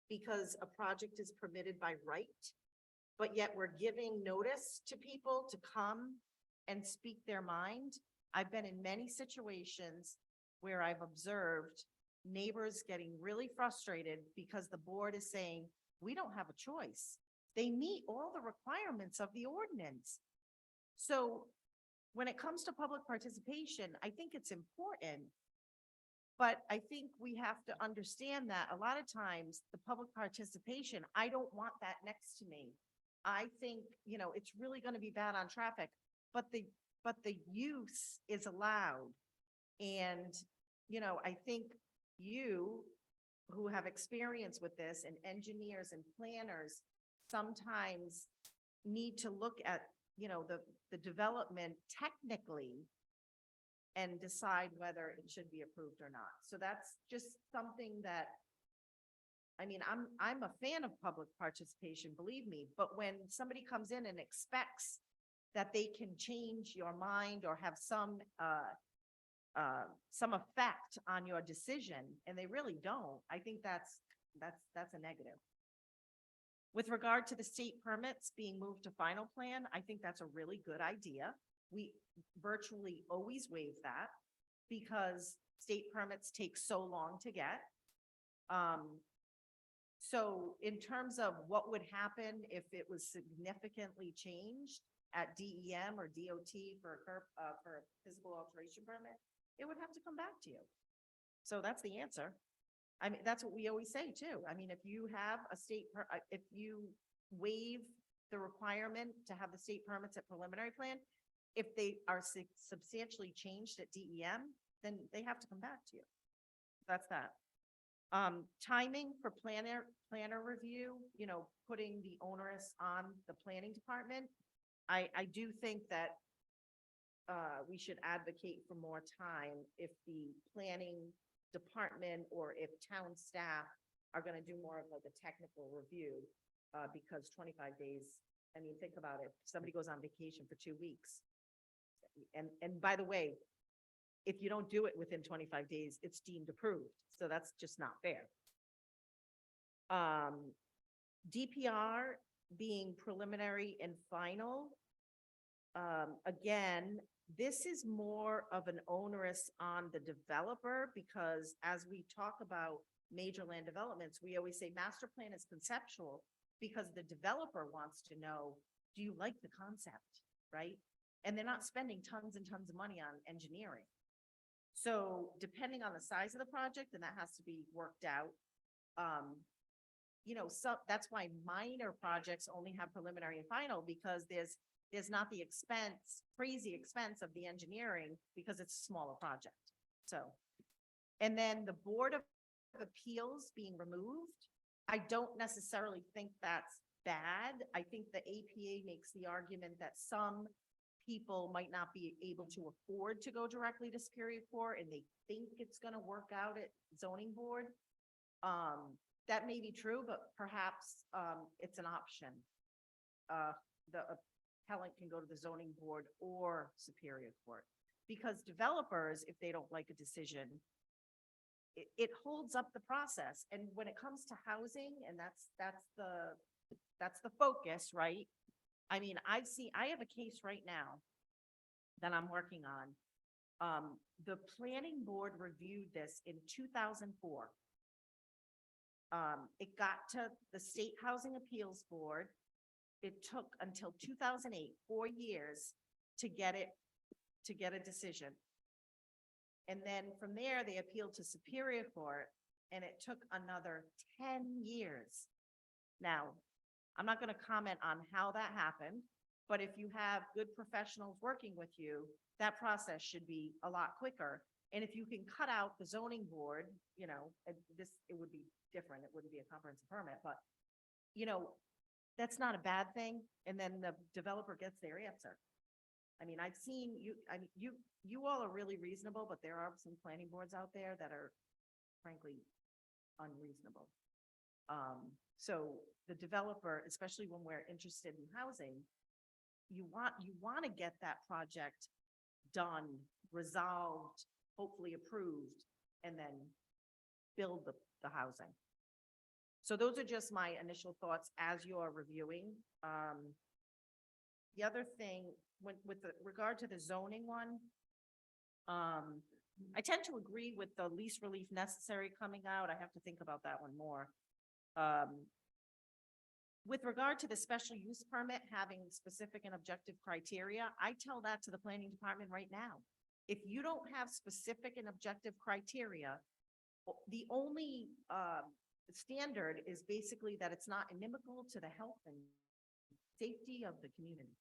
because a project is permitted by right, but yet we're giving notice to people to come and speak their mind. I've been in many situations where I've observed neighbors getting really frustrated because the board is saying, we don't have a choice. They meet all the requirements of the ordinance. So when it comes to public participation, I think it's important, but I think we have to understand that a lot of times the public participation, I don't want that next to me. I think, it's really going to be bad on traffic, but the use is allowed. And, I think you who have experience with this and engineers and planners sometimes need to look at, the development technically and decide whether it should be approved or not. So that's just something that, I'm a fan of public participation, believe me, but when somebody comes in and expects that they can change your mind or have some effect on your decision, and they really don't, I think that's a negative. With regard to the state permits being moved to final plan, I think that's a really good idea. We virtually always waive that because state permits take so long to get. So in terms of what would happen if it was significantly changed at DEM or DOT for a physical alteration permit, it would have to come back to you. So that's the answer. That's what we always say too. If you have a if you waive the requirement to have the state permits at preliminary plan, if they are substantially changed at DEM, then they have to come back to you. That's that. Timing for planner review, putting the onerous on the planning department. I do think that we should advocate for more time if the planning department or if town staff are going to do more of like a technical review, because 25 days, think about it. If somebody goes on vacation for 2 weeks, And by the way, if you don't do it within 25 days, it's deemed approved. So that's just not fair. DPR being preliminary and final. Again, this is more of an onerous on the developer because as we talk about major land developments, we always say master plan is conceptual because the developer wants to know, do you like the concept, right? And they're not spending tons and tons of money on engineering. So depending on the size of the project, and that has to be worked out. So that's why minor projects only have preliminary and final because there's not the crazy expense of the engineering because it's a smaller project. So, and then the Board of Appeals being removed, I don't necessarily think that's bad. I think the APA makes the argument that some people might not be able to afford to go directly to Superior Court and they think it's going to work out at zoning board. That may be true, but perhaps it's an option. The appellant can go to the zoning board or Superior Court because developers, if they don't like a decision, it holds up the process. And when it comes to housing, and that's the focus, right? I mean, I have a case right now that I'm working on. The planning board reviewed this in 2004. It got to the State Housing Appeals Board. It took until 2008, 4 years to get a decision. And then from there, they appealed to Superior Court and it took another 10 years. Now, I'm not going to comment on how that happened, but if you have good professionals working with you, that process should be a lot quicker. And if you can cut out the zoning board, it would be different. It wouldn't be a comprehensive permit, but that's not a bad thing. And then the developer gets their answer. I mean, I've seen you all are really reasonable, but there are some planning boards out there that are frankly unreasonable. So the developer, especially when we're interested in housing, you want to get that project done, resolved, hopefully approved, and then build the housing. So those are just my initial thoughts as you're reviewing. The other thing, with regard to the zoning one, I tend to agree with the least relief necessary coming out. I have to think about that one more. With regard to the special use permit having specific and objective criteria, I tell that to the planning department right now. If you don't have specific and objective criteria, the only standard is basically that it's not inimical to the health and safety of the community.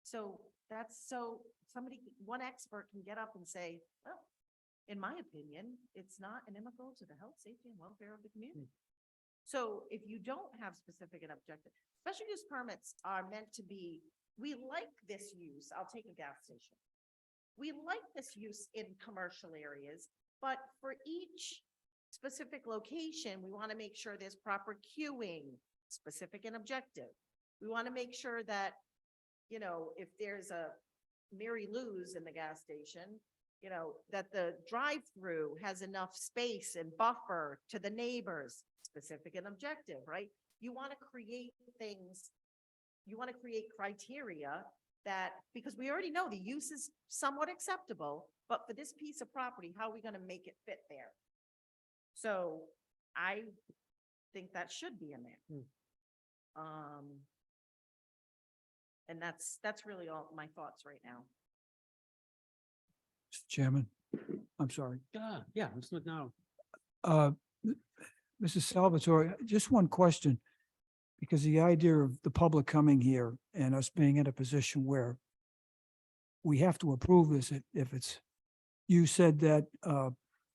So one expert can get up and say, well, in my opinion, it's not inimical to the health, safety, and welfare of the community. So if you don't have specific and objective, special use permits are meant to be, we like this use. I'll take a gas station. We like this use in commercial areas, but for each specific location, we want to make sure there's proper queuing, specific and objective. We want to make sure that, if there's a Mary Lou's in the gas station, that the drive-through has enough space and buffer to the neighbors, specific and objective, right? You want to create things, you want to create criteria that, because we already know the use is somewhat acceptable, but for this piece of property, how are we going to make it fit there? So I think that should be in there. And that's really all my thoughts right now. Mr. Chairman, I'm sorry. Yeah, it's not now. Mrs. Salvatore, just one question, because the idea of the public coming here and us being in a position where we have to approve this if it's, you said that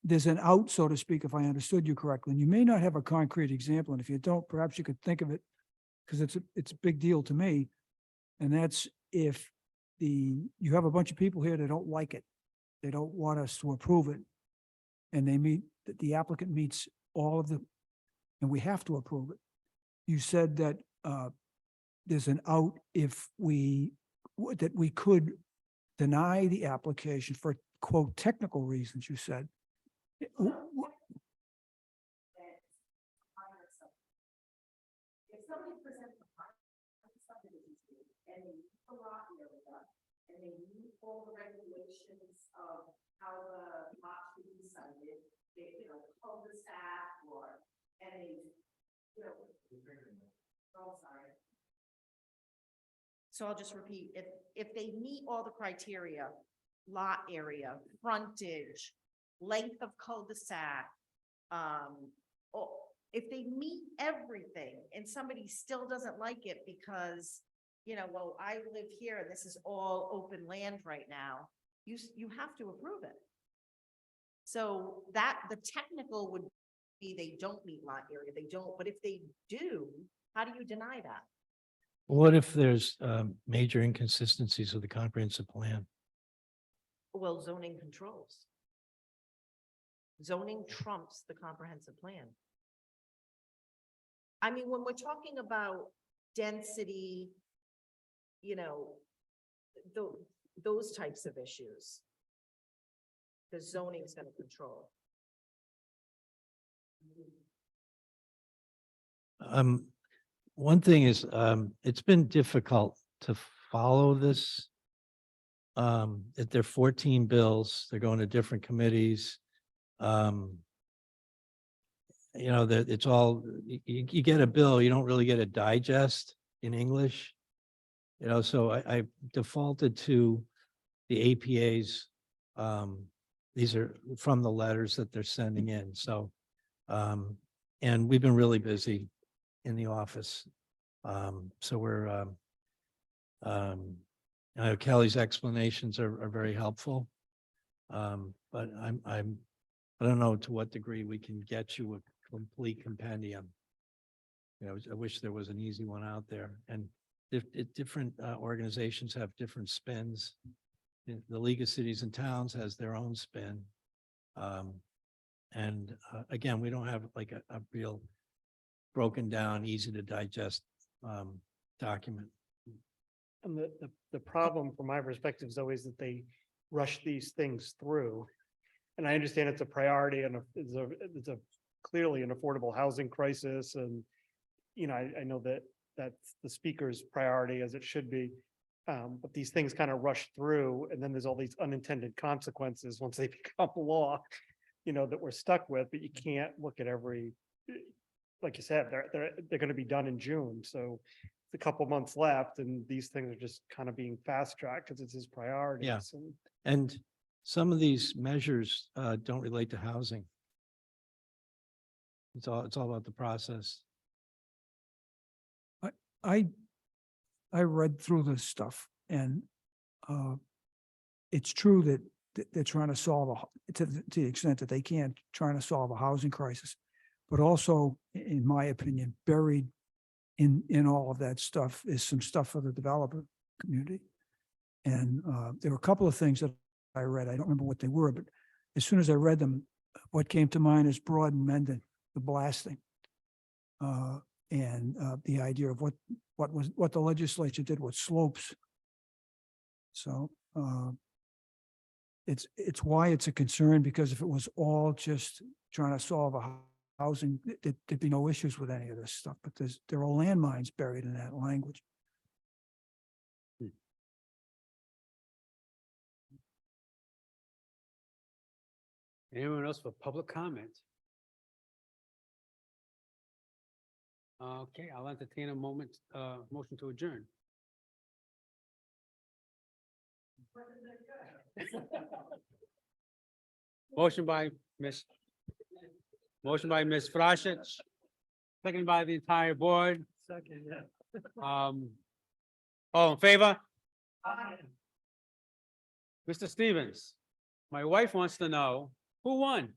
there's an out, so to speak, if I understood you correctly, and you may not have a concrete example, and if you don't, perhaps you could think of it, because it's a big deal to me. And that's if you have a bunch of people here that don't like it. They don't want us to approve it. And the applicant meets all of the, and we have to approve it. You said that there's an out if that we could deny the application for quote, technical reasons, you said. If somebody presents a subdivision to you and they meet the lot area and they meet all the regulations of how the lot should be cited, they, cul-de-sac or, and they, oh, sorry. So I'll just repeat, if they meet all the criteria, lot area, frontage, length of cul-de-sac, or if they meet everything and somebody still doesn't like it because, well, I live here and this is all open land right now, you have to approve it. So that, the technical would be they don't meet lot area, they don't, but if they do, how do you deny that? What if there's major inconsistencies with the comprehensive plan? Well, zoning controls. Zoning trumps the comprehensive plan. I mean, when we're talking about density, those types of issues, the zoning is going to control. One thing is, it's been difficult to follow this. That there are 14 bills, they're going to different committees. That it's all, you get a bill, you don't really get a digest in English. So I defaulted to the APA's, these are from the letters that they're sending in, so, and we've been really busy in the office. So we're, I know Kelly's explanations are very helpful. But I don't know to what degree we can get you a complete compendium. I wish there was an easy one out there, and different organizations have different spins. The League of Cities and Towns has their own spin. Again, we don't have like a real broken down, easy to digest document. And the problem from my perspective is always that they rush these things through. And I understand it's a priority and it's a clearly an affordable housing crisis. And, I know that that's the speaker's priority as it should be. But these things kind of rush through, and then there's all these unintended consequences once they become law, that we're stuck with, but you can't look at every, like you said, they're going to be done in June. So it's a couple months left and these things are just kind of being fast tracked because it's his priorities. Yeah. And And some of these measures don't relate to housing. It's all about the process. I read through this stuff and it's true that they're trying to solve to the extent that they can, trying to solve a housing crisis. But also, in my opinion, buried in all of that stuff is some stuff for the developer community. And there were a couple of things that I read. I don't remember what they were, but as soon as I read them, what came to mind is Broad and Mendon, the blasting. And the idea of what the legislature did with slopes. So it's why it's a concern, because if it was all just trying to solve a housing, there'd be no issues with any of this stuff, but there are landmines buried in that language. Anyone else for public comment? Okay, I'll entertain a motion to adjourn. Motion by Ms. Frasich, seconded by the entire board. Second, yeah. All in favor? Mr. Stevens, my wife wants to know who won.